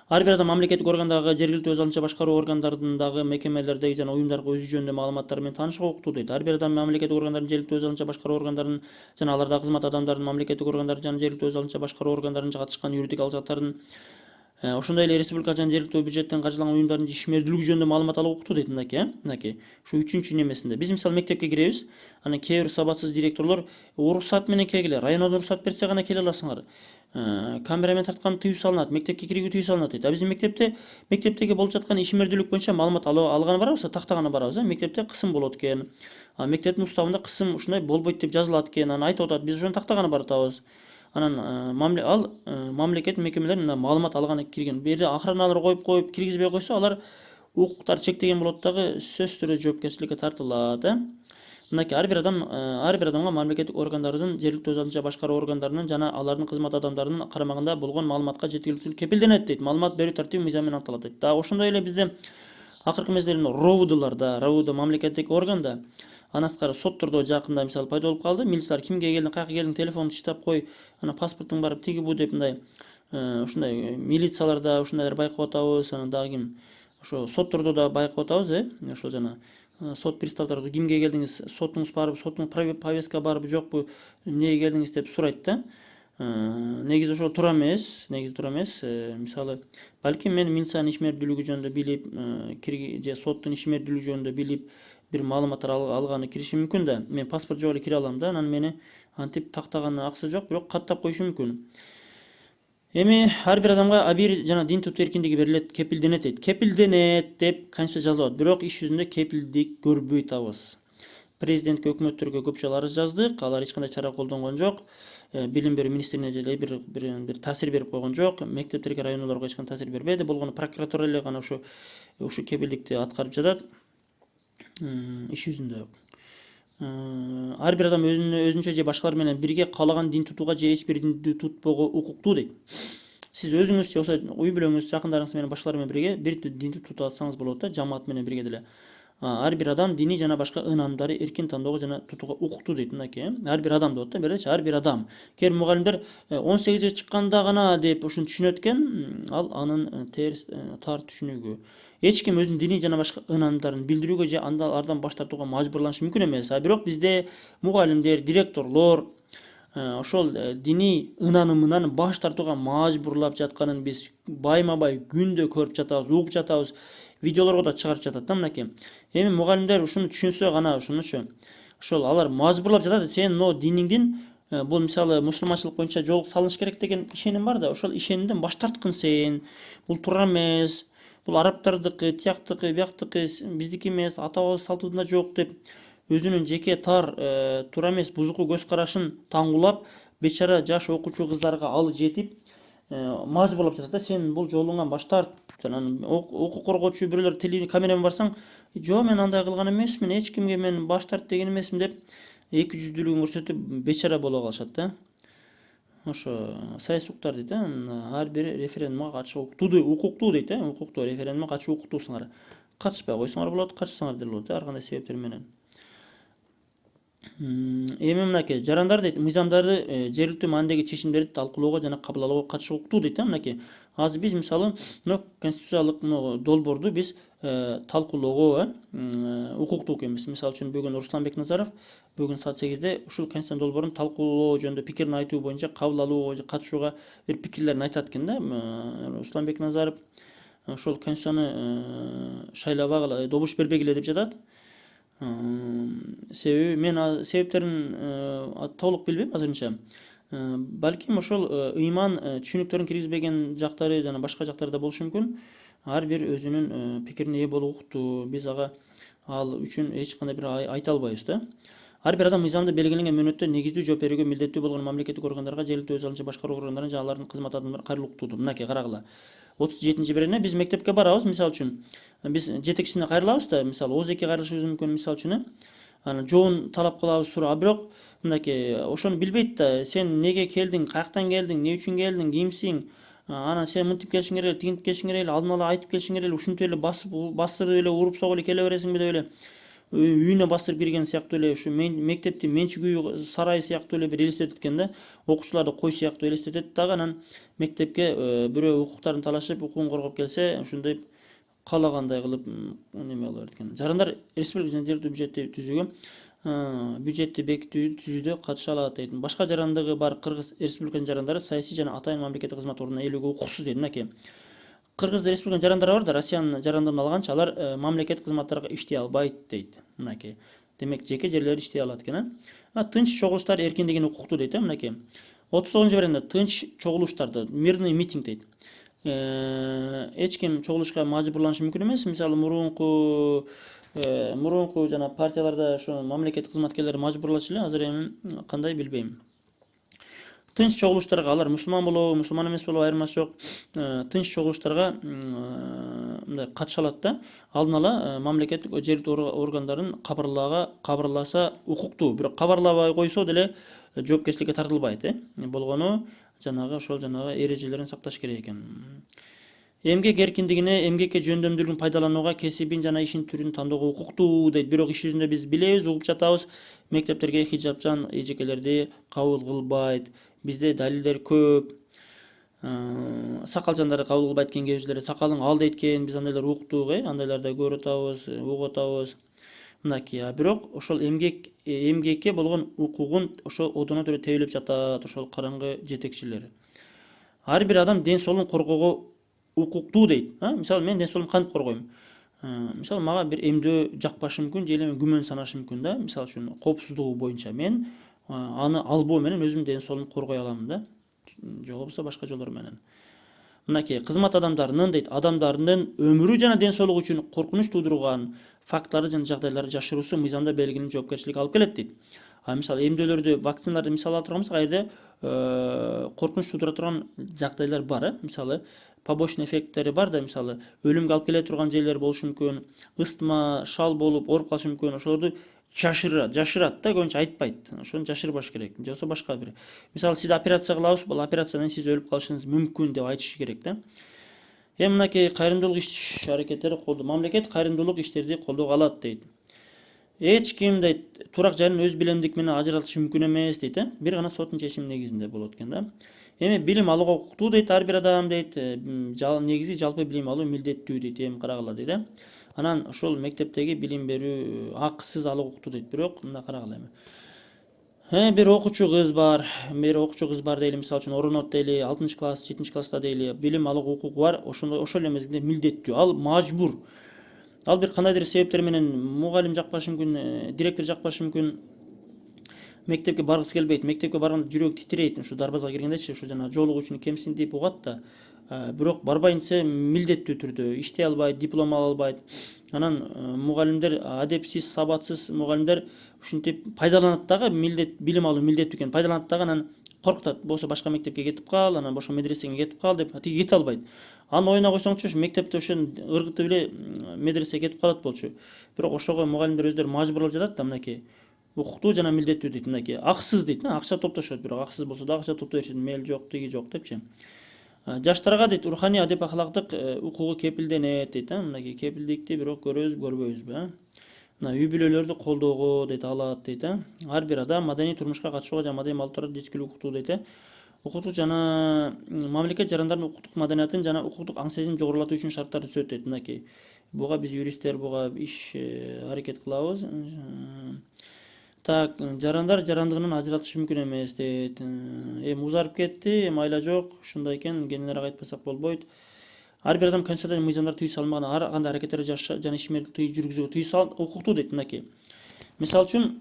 Ар бир адам мамлекеттик органдагы, жергиликтүү өз алынча башкаруу органдарындагы, мекемелердеги жана уюмдарга өзү жөнүндө маалыматтар менен таанышууга укуктуу дейт. Ар бир адам мамлекеттик органдардын, жергиликтүү өз алынча башкаруу органдарынын жана алардагы кызмат адамдарынын, мамлекеттик органдардын жана жергиликтүү өз алынча башкаруу органдарынын катышкан юридикалык заттардын, ошондой эле республика жана жергиликтүү бюджеттен каржыланган уюмдардын ишмердүүлүгү жөнүндө маалымат алууга укуктуу дейт мынакей. Ушу 3-чү немесинде. Биз мисалы мектепке киребиз, анан кээ бир сабатсыз директорлор уруксат менен келгиле, райондон уруксат берсе гана келе аласыңар. Камерамен тарткан тыюу салынат, мектепке кирүүгө тыюу салынат дейт. Биздин мектептеги болуп жаткан ишмердүүлүк боюнча маалымат алганы барабыз, тактаганы барабыз. Мектепте кысым болот экен. Мектептин уставында кысым ушундай болбойт деп жазылат экен. Анан айтып атат, биз ошону тактаганы баратабыз. Анан ал мамлекет мекемелер маалымат алганы кирген. Берде охраналар коюп киргизбей койсо, алар укуктар чектеген болот дагы сөзсүз түрдө жоопкерчиликке тартылат. Мынакей ар бир адамга мамлекеттик органдардын, жергиликтүү өз алынча башкаруу органдарынын жана алардын кызмат адамдарынын карамагында болгон маалыматка жеткиликтүүлүк кепилденет дейт. Маалымат берүү тартиби мыйзам менен аныкталат дейт. Дагы ошондой эле бизде акыркы мезгилде РОВД мамлекеттик органда, андан сырткары соттордо жакында мисалы пайда болуп калды. Милициялар кимге келдиң, каяка келдиң, телефонду тыштап кой, анан паспортуң барып тиги бу деп мындай ушундай милицияларда ушундайлар байкап атабыз. Анан дагы ким ошо соттордо да байкап атабыз, ошол жана сот приставдары кимге келдиңиз, сотуңуз барып, соттун повестка барбы жокпу, эмнеге келдиңиз деп сурайт да. Негизи ошол туура эмес, мисалы балким мен милициянын ишмердүүлүгү жөнүндө билип, же соттун ишмердүүлүгү жөнүндө билип бир маалыматтар алганы киришим мүмкүн да. Мен паспорт жок эле кире алам да, анан мени антип тактаганы акысы жок, бирок каттап коюшу мүмкүн. Эми ар бир адамга абийир жана дин тутуу эркиндиги берилет, кепилденет дейт. Кепилденет деп Конституцияда жазылат, бирок иш жүзүндө кепилдик көрбөй атабыз. президентке, өкмөттөргө көпчө арыз жаздык. Алар эч кандай чара колдонгон жок. Билим берүү министрине деле бир таасир берип койгон жок. Мектептерге, районуларга эч кандай таасир бербеди. Болгону прокуратура эле гана ушу кепилдикти аткарып жатат. Иш жүзүндө ар бир адам өзүнчө же башкалар менен бирге каалаган дин тутууга же эч бир динди тутпоого укуктуу дейт. Сиз өзүңүз же болбосо үй бүлөңүз, жакындарыңыз менен башкалар менен бирге бир динди тутуп атсаңыз болот да, жамаат менен бирге деле. Ар бир адам диний жана башка ынанымдарды эркин тандоого жана тутууга укуктуу дейт. Мынакей, ар бир адам деп атат да, беречи, ар бир адам. Кээ бир мугалимдер 18 чыкканда гана деп ушуну түшүнөт экен, ал анын терс тар түшүнүгү. Эч ким өзүнүн диний жана башка ынанымдарын билдирүүгө же ардан баш тартууга мажбурланышы мүмкүн эмес. Бирок бизде мугалимдер, директорлор ошол диний ынанымынан баш тартууга мажбурлап жатканын биз байма-бай күндө көрүп жатабыз, угуп жатабыз. Видеолорго да чыгарып жатат да мынакей. Эми мугалимдер ушуну түшүнсө гана ушунучу. Ошол алар мажбурлап жатат. Сен но диниңдин бул мисалы мусулманчылык боюнча жол салыныш керек деген ишеним бар да, ошол ишенимден баш тарткын сен. Бул туура эмес. Бул арабтардыкы, тияктыкы, бияктыкы, биздики эмес, ата-бабабыз салтыбызда жок деп өзүнүн жеке тар туура эмес бузуку көз карашын таңгулап, бечара жаш окуучу кыздарга ал жетип мажбурлап жатат да, сен бул жолуңан баш тарт. Анан укук коргоочу бирөөлөр камера менен барсаң, жок мен андай кылган эмесмин, эч кимге мен баш тарт деген эмесмин деп эки жүздүүлүгүн көрсөтүп бечара боло калышат да. Ошо саясий дейт, ар бир референдумга катышуу укуктуу дейт, укуктуу референдумга катышуу укуктуусуңар. Катышпай койсоңор болот, катышсаңар деле болот, ар кандай себептер менен. Эми мынакей жарандар дейт, мыйзамдарды жергиликтүү маанидеги чечимдерди талкуулоого жана кабыл алууга катышуу укуктуу дейт. Мынакей азыр биз мисалы конституциялык долбоорду биз талкуулоого укуктуу экенбиз. Мисалы үчүн бүгүн Русланбек Назаров бүгүн саат 8-де ушул конституциялык долбоорун талкуулоо жөнүндө пикирин айтуу боюнча кабыл алууга катышууга бир пикирлерин айтат экен да. Русланбек Назаров ошол конституцияны шайлабагыла, добуш бербегиле деп жатат. Себеби мен себептерин толук билбейм азырынча. Балким ошол ыйман түшүнүктөрүн киргизбеген жактары жана башка жактарда болушу мүмкүн. Ар бир өзүнүн пикирине ээ болуу укуктуу. Биз ал үчүн эч кандай бир айта албайбыз да. Ар бир адам мыйзамда белгиленген мөөнөттө негиздүү жооп берүүгө милдеттүү болгон мамлекеттик органдарга, жергиликтүү өз алдынча башкаруу органдарына жана алардын кызмат адамдарына кайрылуу укуктуу. Мынакей карагыла. 37-берене биз мектепке барабыз, мисалы үчүн. Биз жетекчисине кайрылабыз да, мисалы ОЗЭКке кайрылышыбыз мүмкүн, мисалы үчүн. Анан жоон талап кылабыз, бирок мынакей ошону билбейт да. Сен неге келдиң, каяктан келдиң, эмне үчүн келдиң, кимсиң? Анан сен мынтип келишиң керек, тигинтип келишиң керек, алдын ала айтып келишиң керек, ушинтип эле бастырып эле уруп согуп эле келе бересиңби деп эле үйүнө бастырып кирген сыяктуу эле ушу мектептин менчик үй сарай сыяктуу эле бир элестетет экен да. Окуучуларды кой сыяктуу элестетет дагы. Анан мектепке бирөө укуктарын талашып, укугун коргоп келсе, ушундай каалагандай кылып неме боло берет экен. Жарандар республика жана жергиликтүү бюджетти түзүүгө бюджетти бекитүүгө түзүүдө катыша алат дейт. Башка жарандыгы бар Кыргыз Республикасынын жарандары саясий жана атайын мамлекеттик кызмат ордуна ээлөөгө укуксуз дейт. Мынакей Кыргыз Республикасынын жарандары бар да, Россиянын жарандыгын алганча алар мамлекеттик кызматтарга иштей албайт дейт. Мынакей. Демек жеке жерлери иштей алат экен. Тынч чогулуштар эркиндигине укуктуу дейт. Мынакей 39-беренде тынч чогулуштарды, мирный митинг дейт. Эч ким чогулушка мажбурланышы мүмкүн эмес. Мисалы мурунку жана партияларда ошо мамлекеттик кызматкерлер мажбурлачу эле, азыр эми кандай билбейм. Тынч чогулуштарга алар мусулман болобу, мусулман эмес болобу айырмасы жок. Тынч чогулуштарга мындай катыша алат да. Алдын ала мамлекеттик жергиликтүү органдарын кабарласа укуктуу. Бирок кабарлабай койсо деле жоопкерчиликке тартылбайт. Болгону ошол эрежелерин сакташ керек экен. Эмгек эркиндигине, эмгекке жөндөмдүүлүгүн пайдаланууга, кесибин жана ишин түрүн тандоого укуктуу дейт. Бирок иш жүзүндө биз билебиз, угуп жатабыз, мектептерге хижапчан эжекелерди кабыл кылбайт. Бизде далилдер көп. Сакалчандарды кабыл кылбайт экен, кээ бирөөлөр сакалың ал дейт экен, биз андайлар уктук, андайларды көрүп атабыз, угуп атабыз. Мынакей, бирок ошол эмгекке болгон укугун ошол одоно төрө тебелеп жатат ошол караңгы жетекчилер. Ар бир адам ден соолугун коргоого укуктуу дейт. Мисалы мен ден соолугумду кантип коргойм? Мисалы мага бир эмдөө жакпашы мүмкүн, же эле күмөн санашы мүмкүн да. Мисалы үчүн коопсуздугу боюнча мен аны албоо менен өзүмдүн ден соолугумду коргой алам да. Же болбосо башка жолдор менен. Мынакей кызмат адамдарынын дейт, адамдардын өмүрү жана ден соолугу үчүн коркунуч туудурган фактлары жана жагдайларды жашыруусу мыйзамда белгилenen жоопкерчилик алып келет дейт. Мисалы эмдөөлөрдү, вакциналарды мисал ала турган болсок, айда коркунуч туудура турган жагдайлар бар. Мисалы побочный эффекттери бар да, мисалы өлүмгө алып келе турган жерлер болушу мүмкүн, ыстма, шал болуп ооруп калышы мүмкүн. Ошолорду жашырат да, көбүнчө айтпайт. Ошону жашырбаш керек. Же болбосо башка бир. Мисалы сизди операция кылабыз, бул операциядан сиз өлүп калышыңыз мүмкүн деп айтышы керек да. Мынакей кайрымдуулук иш аракеттери мамлекет кайрымдуулук иштерди колдоого алат дейт. Эч ким дейт турак жайын өз билемдик менен ажыратышы мүмкүн эмес дейт. Бир гана соттун чечими негизинде болот экен да. Билим алууга укуктуу дейт ар бир адам дейт. Негизи жалпы билим алуу милдеттүү дейт, карагыла дейт. Анан ошол мектептеги билим берүү акысыз алууга укуктуу дейт. Бирок мында карагыла бир окуучу кыз бар, дейли, мисалы үчүн орунот дейли, 6 класс, 7 класста дейли, билим алууга укугу бар, ошол эле мезгилде милдеттүү. Ал мажбур. Ал бир кандайдыр себептер менен мугалим жакпашы мүмкүн, директор жакпашы мүмкүн, мектепке баргысы келбейт, мектепке барганда жүрөгү титирейт, ушу дарбазга киргендечи, ушу жана жоолугуучуну кемсиндип угат да. Бирок барбайын десе милдеттүү түрдө иштей албайт, диплом ала албайт. Анан мугалимдер адепсиз, сабатсыз мугалимдер ушинтип пайдаланат дагы, билим алуу милдеттүү экенин пайдаланат дагы, анан коркутат. Болсо башка мектепке кетип кал, анан башка медресеге кетип кал деп, тиги кете албайт. Аны оюна койсоңчу мектепте ошо ыргытып эле медресеге кетип калат болчу. Бирок ошого мугалимдер өздөрү мажбурлап жатат да, мынакей. Укуктуу жана милдеттүү дейт, мынакей. Акысыз дейт, акча топтошот, бирок акысыз болсо да акча топтой беришет, мел жок, тиги жок депчи. Жаштарга дейт руханий адеп ахлактык укугу кепилденет дейт. Мынакей кепилдикти бирок көрөбүз, көрбөйбүзбү? Мына үй бүлөлөрдү колдоого дейт, алат дейт. Ар бир адам маданий турмушка катышууга жана маданий малыптарга жеткилүү укуктуу дейт. Укуктук жана мамлекет жарандардын укуктук маданиятын жана укуктук аң сезим жогорулатуу үчүн шарттарды түзөт дейт. Мынакей. Буга биз юристтер буга иш аракет кылабыз. Так, жарандар жарандыгынан ажыратышы мүмкүн эмес дейт. Узарып кетти, айла жок, ушундай экен, кененирээк айтпасак болбойт. Ар бир адам конституцияда мыйзамдар тыюу салынбаган ар кандай аракеттерди жана ишмердикти жүргүзүүгө тыюу укуктуу дейт. Мынакей. Мисалы үчүн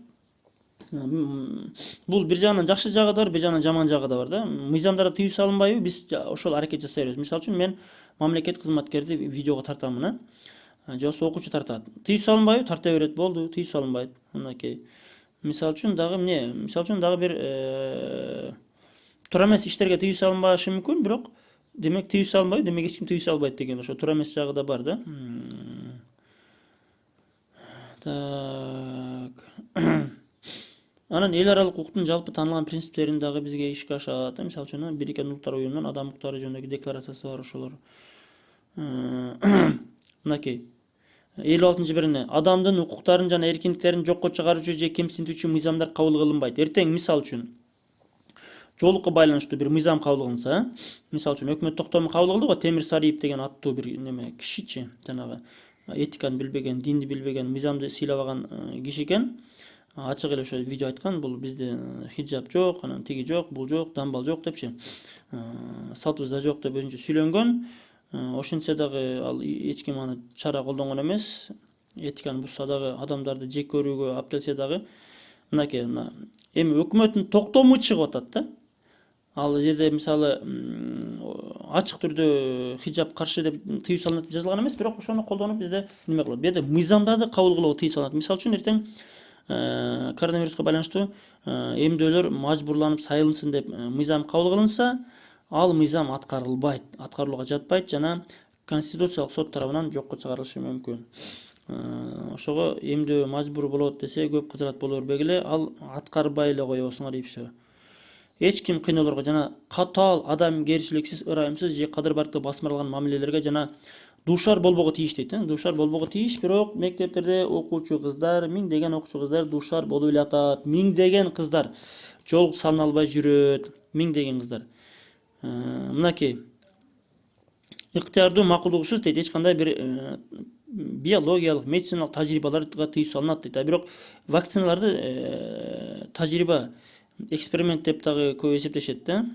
бул бир жагынан жакшы жагы да бар, бир жагынан жаман жагы да бар да. Мыйзамдарга тыюу салынбайбы, биз ошол аракет жасай беребиз. Мисалы үчүн мен мамлекет кызматкерди видеого тартамын, же болбосо окуучу тартат. Тыюу салынбайбы, тарта берет, болду, тыюу салынбайт. Мынакей. Мисалы үчүн дагы бир туура эмес иштерге тыюу салынбашы мүмкүн, бирок демек тыюу салынбайбы, демек эч ким тыюу салбайт деген ошо туура эмес жагы да бар да. Так. Анан эл аралык укуктун жалпы таанылган принциптерин дагы бизге ишке ашат. Мисалы үчүн Бириккен Улуттар уюмунун адам укуктары жөнүндөгү декларациясы бар, ошолор. Мынакей. 56-биринде адамдын укуктарын жана эркиндиктерин жокко чыгаруучу же кемсинтүүчү мыйзамдар кабыл кылынбайт. Эртең мисалы үчүн жоолукка байланыштуу бир мыйзам кабыл кылынса, мисалы үчүн өкмөт токтому кабыл кылды го, Темир Сариев деген аттуу бир кишичи, жанагы этиканы билбеген, динди билбеген, мыйзамды сыйлабаган киши экен. Ачык эле ошо видео айткан, бул бизде хиджаб жок, анан тиги жок, бул жок, дамбал жок депчи. Салтыбызда жок деп өзүнчө сүйлөнгөн. Ошентсе дагы ал эч ким аны чара колдонгон эмес. Этиканы бузса дагы, адамдарды жек көрүүгө алып келсе дагы, мынакей, эми өкмөттүн токтому чыгып атат да. Ал жерде мисалы ачык түрдө хиджаб каршы деп тыюу салынат деп жазылган эмес, бирок ошону колдонуп бизде неме кылат. Бу жерде мыйзамдарды кабыл кылууга тыюу салынат. Мисалы үчүн эртең коронавируска байланыштуу эмдөөлөр мажбурланып сайылынсын деп мыйзам кабыл кылынса, ал мыйзам аткарылбайт, аткарылууга жатпайт жана Конституциялык сот тарабынан жокко чыгарылышы мүмкүн. Ошого эмдөө мажбур болот десе көп кыжырат боло бербегиле, ал аткарбай эле коебузуңар и все. Эч ким кыйноолорго жана катаал адамгерчиликсиз, ырайымсыз же кадыр-барктыкка басмырланган мамилелерге жана дуушар болбого тийиш дейт. Дуушар болбого тийиш, бирок мектептерде окуучу кыздар, миңдеген окуучу кыздар дуушар болуп эле атат. Миңдеген кыздар жолук салына албай жүрөт. Миңдеген кыздар. Мынакей. Ыктыярдуу макулдугусуз дейт, эч кандай бир биологиялык, медициналык тажрыйбаларга тыюу салынат дейт. Бирок вакциналарды тажрыйба, эксперимент деп дагы көп эсептешет да.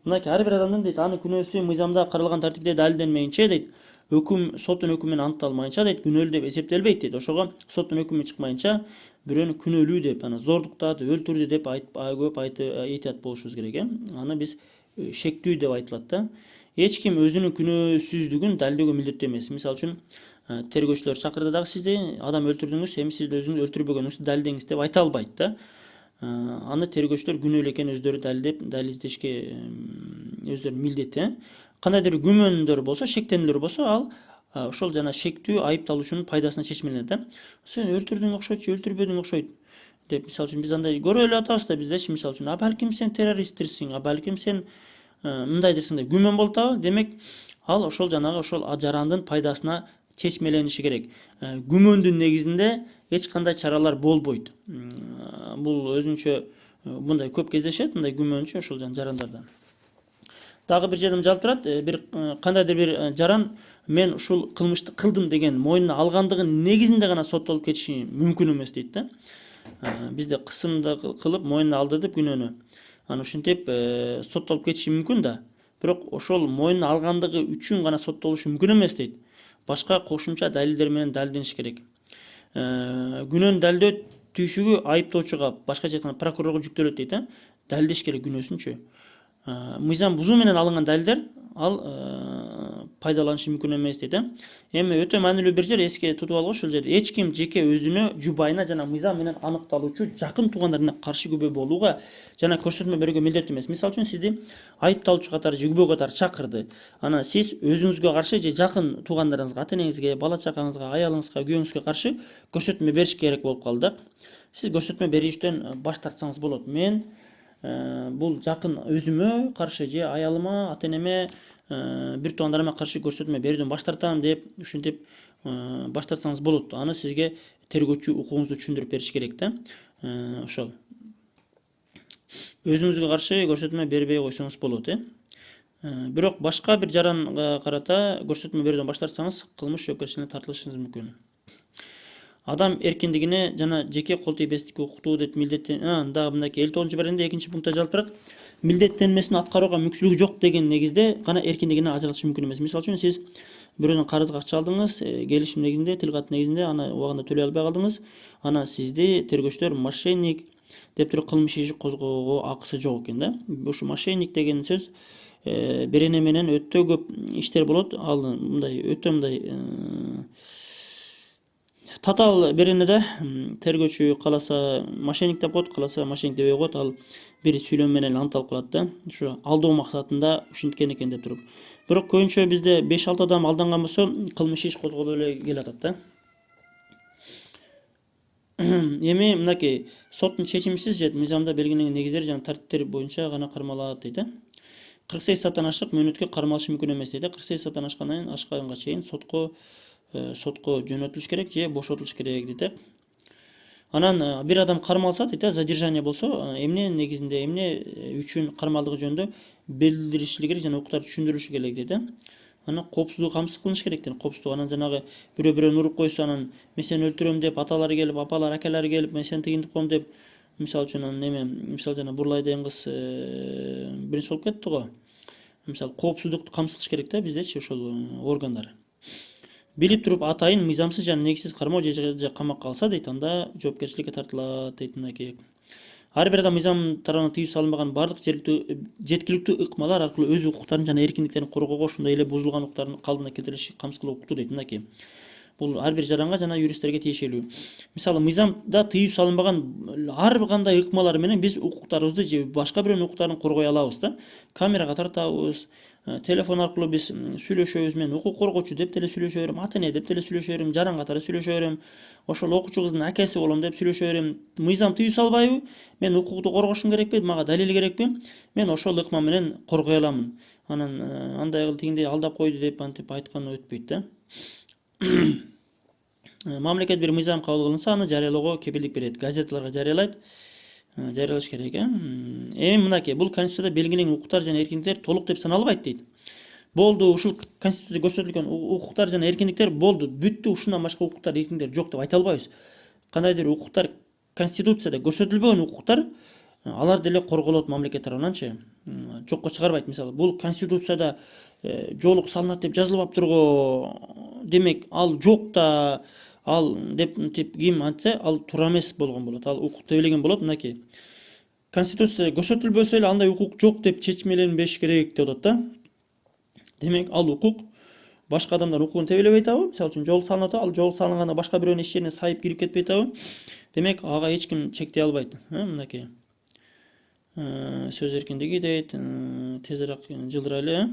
Мынакей, ар бир адамдын дейт, аны күнөөсү мыйзамда каралган тартипте далилденмейинче дейт, соттун өкүмү менен аныкталмайынча дейт, күнөөлүү деп эсептелбейт дейт. Ошого соттун өкүмү чыкмайынча бирөөнү күнөөлүү деп, зордуктады, өлтүрдү деп көп айтат болушубуз керек. Аны биз шектүү деп айтылат да. Эч ким өзүнүн күнөөсүздүгүн далилдөөгө милдеттүү эмес. Мисалы үчүн Тергөөчүлөр чакырды дагы сизди адам өлтүрдүңүз, эми сиз өзүңүз өлтүрбөгөнүңүздү далилдеңиз деп айта албайт да. Аны тергөөчүлөр күнөөлүү экенин өздөрү далилдеп, далилдешке өздөрүнүн милдети. Кандайдыр күмөндөр болсо, шектенүүлөр болсо, ал ошол жана шектүү айыпталуучунун пайдасына чечмеленет да. Сен өлтүрдүң окшойт же өлтүрбөдүң окшойт деп, мисалы үчүн биз андай көрүп эле атабыз да биздечи, мисалы үчүн, балким сен террористтирсиң, балким сен мындайдырсың деп күмөн болуп атабы. Демек, ал ошол жанагы ошол жарандын пайдасына чечмелениши керек. Күмөндүн негизинде эч кандай чаралар болбойт. Бул өзүнчө мындай көп кездешет, мындай күмөнчү ошол жарандардан. Дагы бир жерден жалп турат, бир кандайдыр бир жаран мен ушул кылмышты кылдым деген мойнуна алгандыгын негизинде гана соттолуп кетиши мүмкүн эмес дейт да. Бизде кысымды кылып мойнуна алдырып күнөөнү. Аны ушинтип соттолуп кетиши мүмкүн да. Бирок ошол мойнуна алгандыгы үчүн гана соттолушу мүмкүн эмес дейт. Башка кошумча далилдер менен далилдениш керек. Күнөөнү далилдөө түйшүгү айыптоочуга, башкача айтканда прокурорго жүктөлөт дейт. Далилдеш керек күнөөсүнчү. Мыйзам бузуу менен алынган далилдер ал пайдаланышы мүмкүн эмес дейт. Эми өтө маанилүү бир жер эске тутуп алгыла, ошол жерде эч ким жеке өзүнө, жубайына жана мыйзам менен аныкталуучу жакын туугандарына каршы күбө болууга жана көрсөтмө берүүгө милдеттүү эмес. Мисалы үчүн сизди айыпталуучу катары же күбө катары чакырды. Анан сиз өзүңүзгө каршы же жакын туугандарыңызга, ата-энеңизге, бала чакаңызга, аялыңызга, күйөөңүзгө каршы көрсөтмө бериш керек болуп калды. Сиз көрсөтмө бериштен баш тартсаңыз болот. Мен бул жакын өзүмө каршы же аялыма, ата-энеме, бир туугандарыма каршы көрсөтмө берүүдөн баш тартам деп ушинтип баш тартсаңыз болот. Аны сизге тергөөчү укугуңузду түшүндүрүп бериш керек да. Ошол өзүңүзгө каршы көрсөтмө бербей койсоңуз болот. Бирок башка бир жаранга карата көрсөтмө берүүдөн баш тартсаңыз кылмыш жоопкерчилигине тартылышыңыз мүмкүн. Адам эркиндигине жана жеке кол тийбестикке укуктуу деп милдеттен дагы мындайки 59-беренде 2-пунктта жалп турат. Милдеттенмесин аткарууга мүмкүнчүлүгү жок деген негизде гана эркиндигине ажыратышы мүмкүн эмес. Мисалы үчүн сиз бирөөнүн карызга акча алдыңыз, келишим негизинде, тил кат негизинде аны убагында төлөй албай калдыңыз. Анан сизди тергөөчүлөр мошенник деп туруп кылмыш иши козгоого акысы жок экен да. Ушу мошенник деген сөз берене менен өтө көп иштер болот. Ал мындай өтө мындай татаал беренеде тергөөчү кааласа мошенник деп коет, кааласа мошенник дебей коет. Ал бир сүйлөм менен анталып калат да. Ушу алдоо максатында ушинткен экен деп туруп. Бирок көбүнчө бизде 5-6 адам алданган болсо кылмыш иш козголуп эле келатат да. Эми мынакей соттун чечимисиз же мыйзамда белгиленген негиздер жана тартиптер боюнча гана кармалат дейт. 48 сааттан ашык мөөнөткө кармалышы мүмкүн эмес дейт. 48 сааттан ашканга чейин сотко жөнөтүлүш керек же бошотулуш керек дейт. Анан бир адам кармалса дейт, задержание болсо, эмне негизинде, эмне үчүн кармалдыгы жөнүндө билдириши керек жана укуктарды түшүндүрүшү керек дейт. Анан коопсуздук камсыз кылыныш керек дейт. Коопсуздук анан жанагы бирөө-бирөөнү уруп койсо, анан мен сени өлтүрөм деп аталары келип, апалары, акалары келип, мен сени тигинтип коем деп, мисалы үчүн анан эме, мисалы жана Бурлай деген кыз биринчи болуп кетти го. Мисалы коопсуздукту камсыз кылыш керек да биздечи ошол органдар. Билип туруп атайын мыйзамсыз жана негизсиз кармоо же камакка алса дейт, анда жоопкерчиликке тартылат дейт. Мынакей ар бир адам мыйзам тарабынан тыюу салынбаган бардык жеткиликтүү ыкмалар аркылуу өз укуктарын жана эркиндиктерин коргоого, ошондой эле бузулган укуктарын калыбына келтириши камсыз кылуу укуктуу дейт. Мынакей бул ар бир жаранга жана юристтерге тиешелүү. Мисалы мыйзамда тыюу салынбаган ар кандай ыкмалар менен биз укуктарыбызды же башка бирөөнүн укуктарын коргой алабыз да. Камерага тартабыз, телефон аркылуу биз сүйлөшөбүз. Мен укук коргоочу деп деле сүйлөшө берем, ата-эне деп деле сүйлөшө берем, жаран катары сүйлөшө берем, ошол окуучу кыздын акеси болом деп сүйлөшө берем. Мыйзам тыюу салбайбы? Мен укукту коргошум керекпи? Мага далил керекпи? Мен ошол ыкма менен коргой аламын. Анан андай кыл, тигиндей алдап койду деп антип айткан өтпөйт да. Мамлекет бир мыйзам кабыл кылынса, аны жарыялоого кепилдик берет. Газеталарга жарыялайт. Жарыялаш керек. Эми мынакей бул Конституцияда белгиленген укуктар жана эркиндиктер толук деп саналбайт дейт. Болду, ушул Конституцияда көрсөтүлгөн укуктар жана эркиндиктер болду, бүттү, ушундан башка укуктар, эркиндиктер жок деп айта албайбыз. Кандайдыр укуктар, Конституцияда көрсөтүлбөгөн укуктар, алар деле корголот мамлекет тарабынанчы. Жокко чыгарбайт. Мисалы, бул Конституцияда жоолук салынат деп жазылып аптырго, демек ал жок да, ал деп ким антса, ал туура эмес болгон болот. Ал укук тебелеген болот. Мынакей Конституцияда көрсөтүлбөсө эле андай укук жок деп чечмеленбеш керек деп атат да. Демек ал укук башка адамдар укугун тебелебей атабы, мисалы үчүн жол салынып атабы, ал жол салынганда башка бирөөнүн иш жерине сайып кирип кетпей атабы, демек ага эч ким чектей албайт. Мынакей сөз эркиндиги дейт, тезирээк жылдырайлы.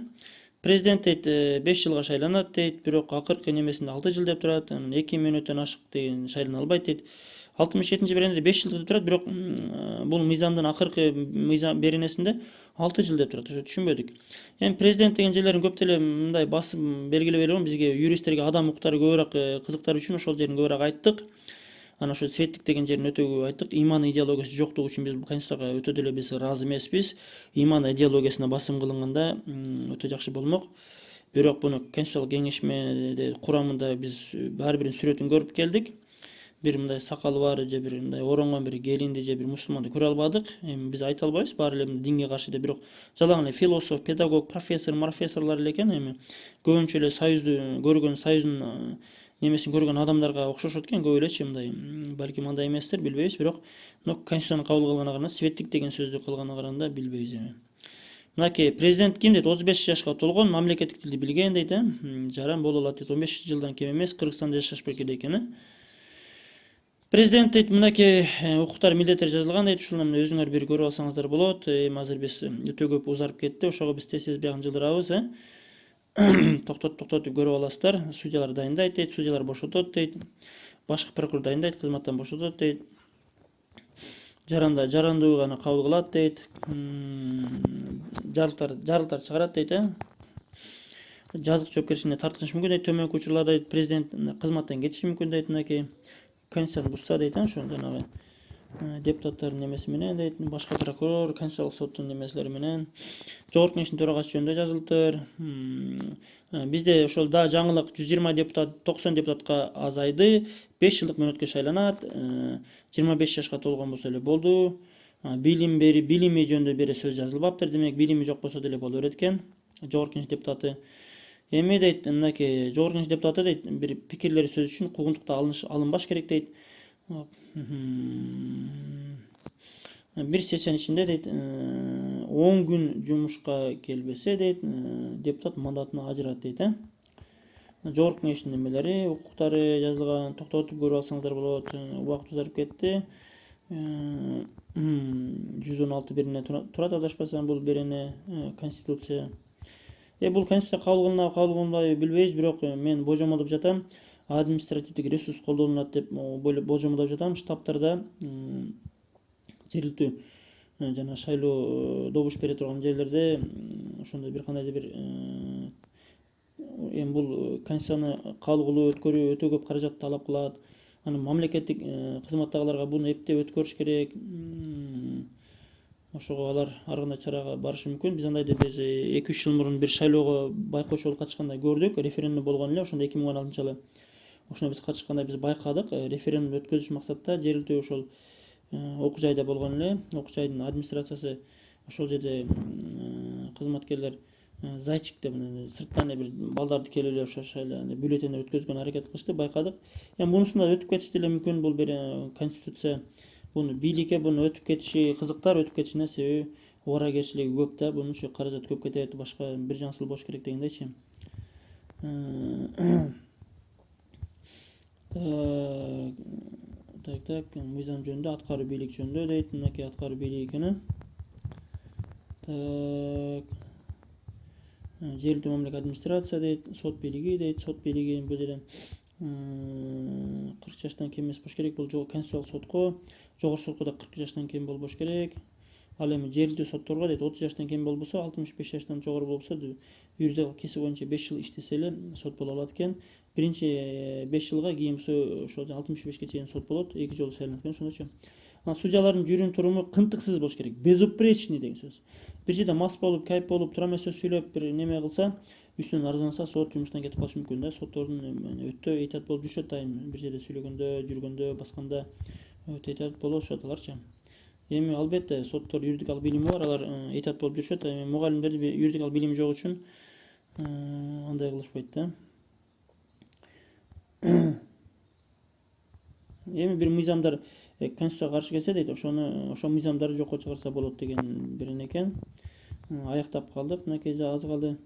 Президент дейт 5 жылга шайланат дейт, бирок акыркы немесинде 6 жыл деп турат. 2 мөөнөттөн ашык деген шайлана албайт дейт. 67-нчи беренеде 5 жыл деп турат, бирок бул мыйзамдын акыркы мыйзам беренесинде 6 жыл деп турат. Ошо түшүнбөдүк. Эми президент деген жерлерин көп деле мындай басым белгилеп берген, бизге юристтерге адам укуктары көбүрөөк кызыктар үчүн ошол жерин көбүрөөк айттык. Ана ошо светтик деген жерин өтө көп айттык. Иман идеологиясы жоктугу үчүн биз бул конституцияга өтө деле биз ыраазы эмеспиз. Иман идеологиясына басым кылынганда өтө жакшы болмок. Бирок буну конституциялык кеңешмеде курамында биз ар биринин сүрөтүн көрүп келдик. Бир мындай сакалы бар же бир мындай оронгон бир келинди же бир мусулманды көрө албадык. Эми биз айта албайбыз баары эле динге каршы деп, бирок жалаң эле философ, педагог, профессорлор эле экен. Эми көбүнчө эле союзду көргөн, союздун немесин көргөн адамдарга окшошот экен көп элечи, мындай балким андай эместир, билбейбиз, бирок конституцияны кабыл кылганына караганда, светтик деген сөздү кылганына караганда билбейбиз эми. Мынакей президент ким дейт? 35 жашка толгон, мамлекеттик тилди билген дейт, жаран боло алат дейт. 15 жылдан кем эмес, Кыргызстанда жашаш керек экен. Президент дейт, мынакей укуктар, милдеттер жазылган дейт. Ушуну өзүңөр бир көрүп алсаңыздар болот. Эми азыр биз өтө көп узарып кетти. Ошого биз тез биягын жылдырабыз, токтотуп көрүп аласыздар. Судьялар дайындайт дейт, судьялар бошотот дейт. Башкы прокурор дайындайт, кызматтан бошотот дейт. Жарандуу гана кабыл кылат дейт. Жарыктар чыгарат дейт, жазык жоопкерчилигине тартылышы мүмкүн дейт. Төмөнкү учурларда дейт президент кызматтан кетиши мүмкүн дейт. Мынакей конституцияны бузса дейт, ошо жанагы депутаттардын немеси менен дейт, башка прокурор, конституциялык соттун немеселери менен, жогорку кеңештин төрагасы жөнүндө жазылыптыр. Бизде ошол да жаңылык 120 депутат 90 депутатка азайды, 5 жылдык мөөнөткө шайланат, 25 жашка толгон болсо эле болду. Билими жөнүндө бери сөз жазылбаптыр, демек билими жок болсо деле боло берет экен. Жогорку кеңеш депутаты эми дейт, мынакей жогорку кеңеш депутаты дейт, бир пикирлери сөз үчүн куугунтукта алынбаш керек дейт. Бир сессиянын ичинде дейт 10 күн жумушка келбесе дейт, депутат мандатынан ажырат дейт. Жогорку кеңештин немелери, укуктары жазылган, токтотуп көрүп алсаңыздар болот. Убакыт узарып кетти. 116 берене турат, адашпасам, бул берене конституция. Бул конституция кабыл кылынбайбы билбейбиз, бирок мен божомолдоп жатам. Административдик ресурс колдонулат деп божомолдоп жатам. Штабтарда жергиликтүү жана шайлоо добуш бере турган жерлерде ошондой бир кандайдыр бир эми бул конституцияны кабыл кылуу, өткөрүү өтө көп каражат талап кылат. Анан мамлекеттик кызматтагыларга буну эптеп өткөрүш керек. Ошого алар ар кандай чарага барышы мүмкүн. Биз андайды 2-3 жыл мурун бир шайлоого байкоочу болуп катышканда көрдүк. Референдум болгон эле, ошондо 2016-жылы. Ошондо биз катышканда биз байкадык. Референдум өткөзүш максатта жергиликтүү ошол окуу жайда болгон эле. Окуу жайдын администрациясы ошол жерде кызматкерлер зайчик деп сырттан бир балдарды келип эле ошо бюллетендер өткөзгөн аракет кылышты, байкадык. Эми мунусунда өтүп кетиши деле мүмкүн. Бул бир конституция буну бийликке буну өтүп кетиши кызыктар, өтүп кетишине себеби ооракерчилиги көп да, bunun şu каражат көп кетет, башка бир жансыл бош керек дегендейчи. Так, мыйзам жөнүндө, аткаруу бийлик жөнүндө дейт, мынакей аткаруу бийлиги экени. Так. Жергиликтүү мамлекеттик администрация дейт, сот бийлиги дейт, сот бийлиги бул жерде 40 жаштан кем эмес болуш керек. Бул конституциялык сотко, жогорку сотко да 40 жаштан кем болбош керек. Ал эми жергиликтүү сотторго дейт 30 жаштан кем болбосо, 65 жаштан жогору болбосо, юридикалык кесип боюнча 5 жыл иштесе эле сот боло алат экен. Биринчи 5 жылга, кийин болсо ошол 65ке чейин сот болот, 2 жолу сайланат экен, ошондочу. Судьялардын жүрүм туруму кынтыксыз болуш керек. Безупречный деген сөз. Бир жерде мас болуп, кайып болуп, турама сөз сүйлөп, бир неме кылса, үстүнөн арызданса, сот жумуштан кетип калышы мүмкүн да. Соттордун өтө эйтат болуп жүрүшөт айым. Бир жерде сүйлөгөндө, жүргөндө, басканда өтө эйтат болушат аларчы. Эми албетте соттор юридикалык билими бар, алар эйтат болуп жүрүшөт. Эми мугалимдердин юридикалык билими жок үчүн андай кылышпайт да. Эми бир мыйзамдар конституцияга каршы келсе дейт, ошо мыйзамдарды жокко чыгарса болот деген бир экен. Аяктап калдык, мынакей аз калды.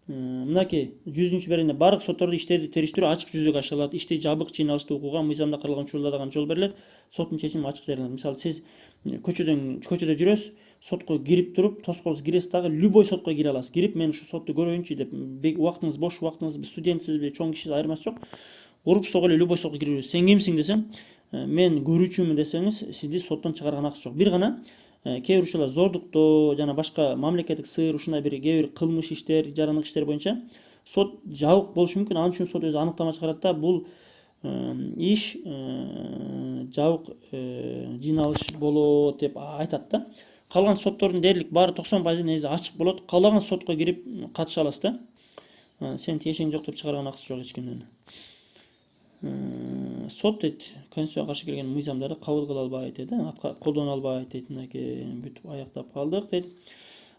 мынакей 100 беренде барлык соттордо иштерди териштирүү ачык жүзөгө ашырылат. Ишти жабык жыйналышты окууга мыйзамда каралган учурларда гана жол берилет. Соттун чечими ачык жарыяланат. Мисалы сиз көчөдө жүрөсүз, сотко кирип туруп, тоскоолсуз киресиз дагы любой сотко кире аласыз. Кирип мен ушу сотту көрөйүнчү деп, убактыңыз бош, убактыңыз студентсизби, чоң кишисиз айырмасы жок. Уруп согуп эле любой сотко кире бересиз. Сен кимсиң десең, мен көрүүчүмүн десеңиз, сизди соттон чыгарган акысы жок. Бир гана кээ бир ушулар зордуктоо жана башка мамлекеттик сыр, ушундай бир кээ бир кылмыш иштер, жарандык иштер боюнча сот жабык болушу мүмкүн. Ал үчүн сот өзү аныктама чыгарат да, бул иш жабык жыйналыш болот деп айтат да. Калган соттордун дээрлик баары 90% негизи ачык болот. Каалаган сотко кирип катыша аласыз да. Сен тиешең жок деп чыгарган акысы жок эч кимден. Сот дейт конституцияга каршы келген мыйзамдарды кабыл кыла албайт дейт, колдоно албайт дейт. Мынакей бүтүп аяктап калдык дейт.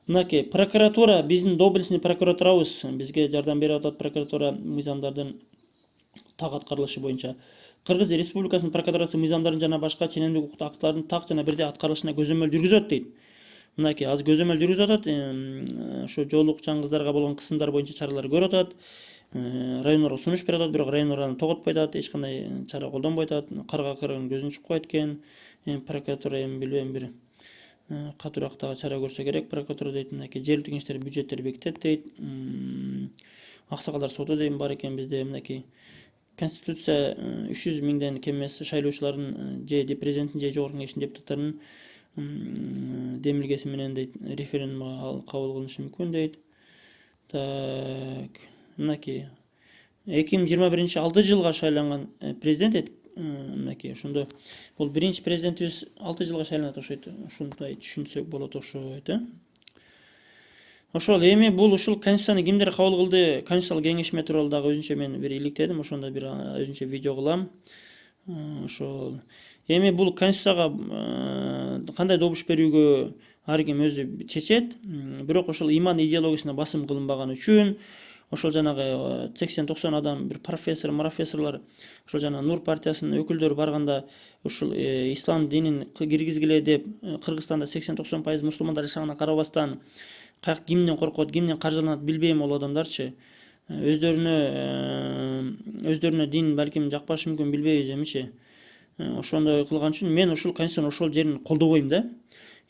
Мынакей прокуратура, биздин доблестный прокуратурабыз бизге жардам берип атат. Прокуратура мыйзамдардын так аткарылышы боюнча Кыргыз Республикасынын прокуратурасы мыйзамдардын жана башка ченемдик укуктук актылардын так жана бирдей аткарылышына көзөмөл жүргүзөт дейт. Мынакей азыр көзөмөл жүргүзүп атат. Ошо жоолукчан кыздарга болгон кысымдар боюнча чаралар көрүп атат. Райондорго сунуш берип атат, бирок райондор аны тоготпойт атат, эч кандай чара колдонбойт атат. Карга кыргын көзүн чукуп койт экен. Прокуратура билбейм, бир катуураактагы чара көрсө керек. Прокуратура дейт, мынакей жергиликтик кеңештер бюджеттер бекитет дейт. Аксакалдар соту дейм бар экен бизде. Мынакей Конституция 300 миңден кем эмес шайлоочулардын же президенттин же жогорку кеңештин депутаттарынын демилгеси менен дейт референдумга кабыл кылынышы мүмкүн дейт. Так, мынакей 2021 6 жылга шайланган президент дейт. Мынакей ошондо бул биринчи президентибиз 6 жылга шайланат окшойт. Ушундай түшүнсөк болот окшойт. Ошол эми бул ушул конституцияны кимдер кабыл кылды? Конституциялык кеңешме тууралуу дагы өзүнчө мен бир иликтедим. Ошондо бир өзүнчө видео кылам. Ошол эми бул конституцияга кандай добуш берүүгө ар ким өзү чечет. Бирок ошол иман идеологиясына басым кылынбаган үчүн ошол жанагы 80-90 адам бир профессорлор ошол жана Нур партиясынын өкүлдөрү барганда ушул ислам динин киргизгиле деп Кыргызстанда 80-90% мусулмандар жашаганына карабастан кимден коркот, кимден каржыланат билбейм, ол адамдарчы өздөрүнө дин балким жакпашы мүмкүн, билбейбиз эмичи. Ошондой кылган үчүн мен ушул конституцияны ошол жерин колдобойм да.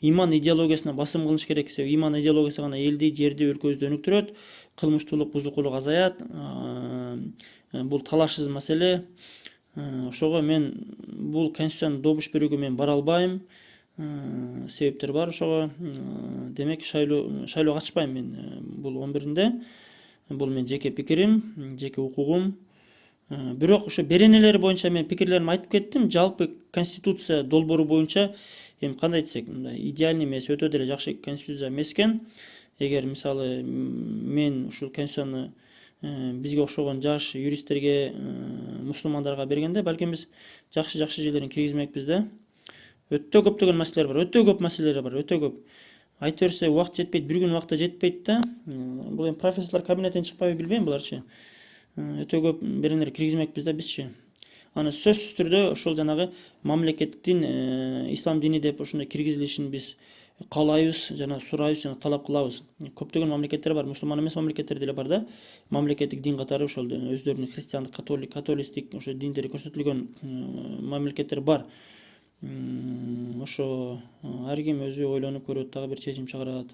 Иман идеологиясына басым кылыш керек. Иман идеологиясы гана элди, жерди, өлкөбүздү өнүктүрөт, кылмыштуулук, бузукулук азаят. Бул талашсыз маселе. Ошого мен бул конституцияны добуш берүүгө мен бара албайм. Себептер бар ошого. Демек шайлоого катышпайм мен бул 11-inde. Бул мен жеке пикирим, жеке укугум. Бирок ошо беренелери боюнча мен пикирлеримди айтып кеттим. Жалпы конституция долбоору боюнча эми кандай десек, идеальный эмес, өтө деле жакшы конституция эмес экен. Эгер мисалы мен ушул конституцияны бизге окшогон жаш юристтерге, мусулмандарга бергенде балким биз жакшы жерлерин киргизмекпиз да. Өтө көптөгөн маселелер бар, өтө көп маселелер бар, өтө көп. Айта берсе убакыт жетпейт, бир күн убакыт жетпейт да. Бул эми профессорлор кабинеттен чыкпайбы билбейм, буларчы. Өтө көп беренелер киргизмекпиз да бизчи. Аны сөзсүз түрдө ошол жанагы мамлекеттин ислам дини деп ошондой киргизилишин биз каалайбыз жана сурайбыз жана талап кылабыз. Көптөгөн мамлекеттер бар, мусулман эмес мамлекеттер деле бар да. Мамлекеттик дин катары ошол өздөрүнүн христиандык, католиктик ошо диндери көрсөтүлгөн мамлекеттер бар. Ошо ар ким өзү ойлонуп көрөт, дагы бир чечим чыгарат.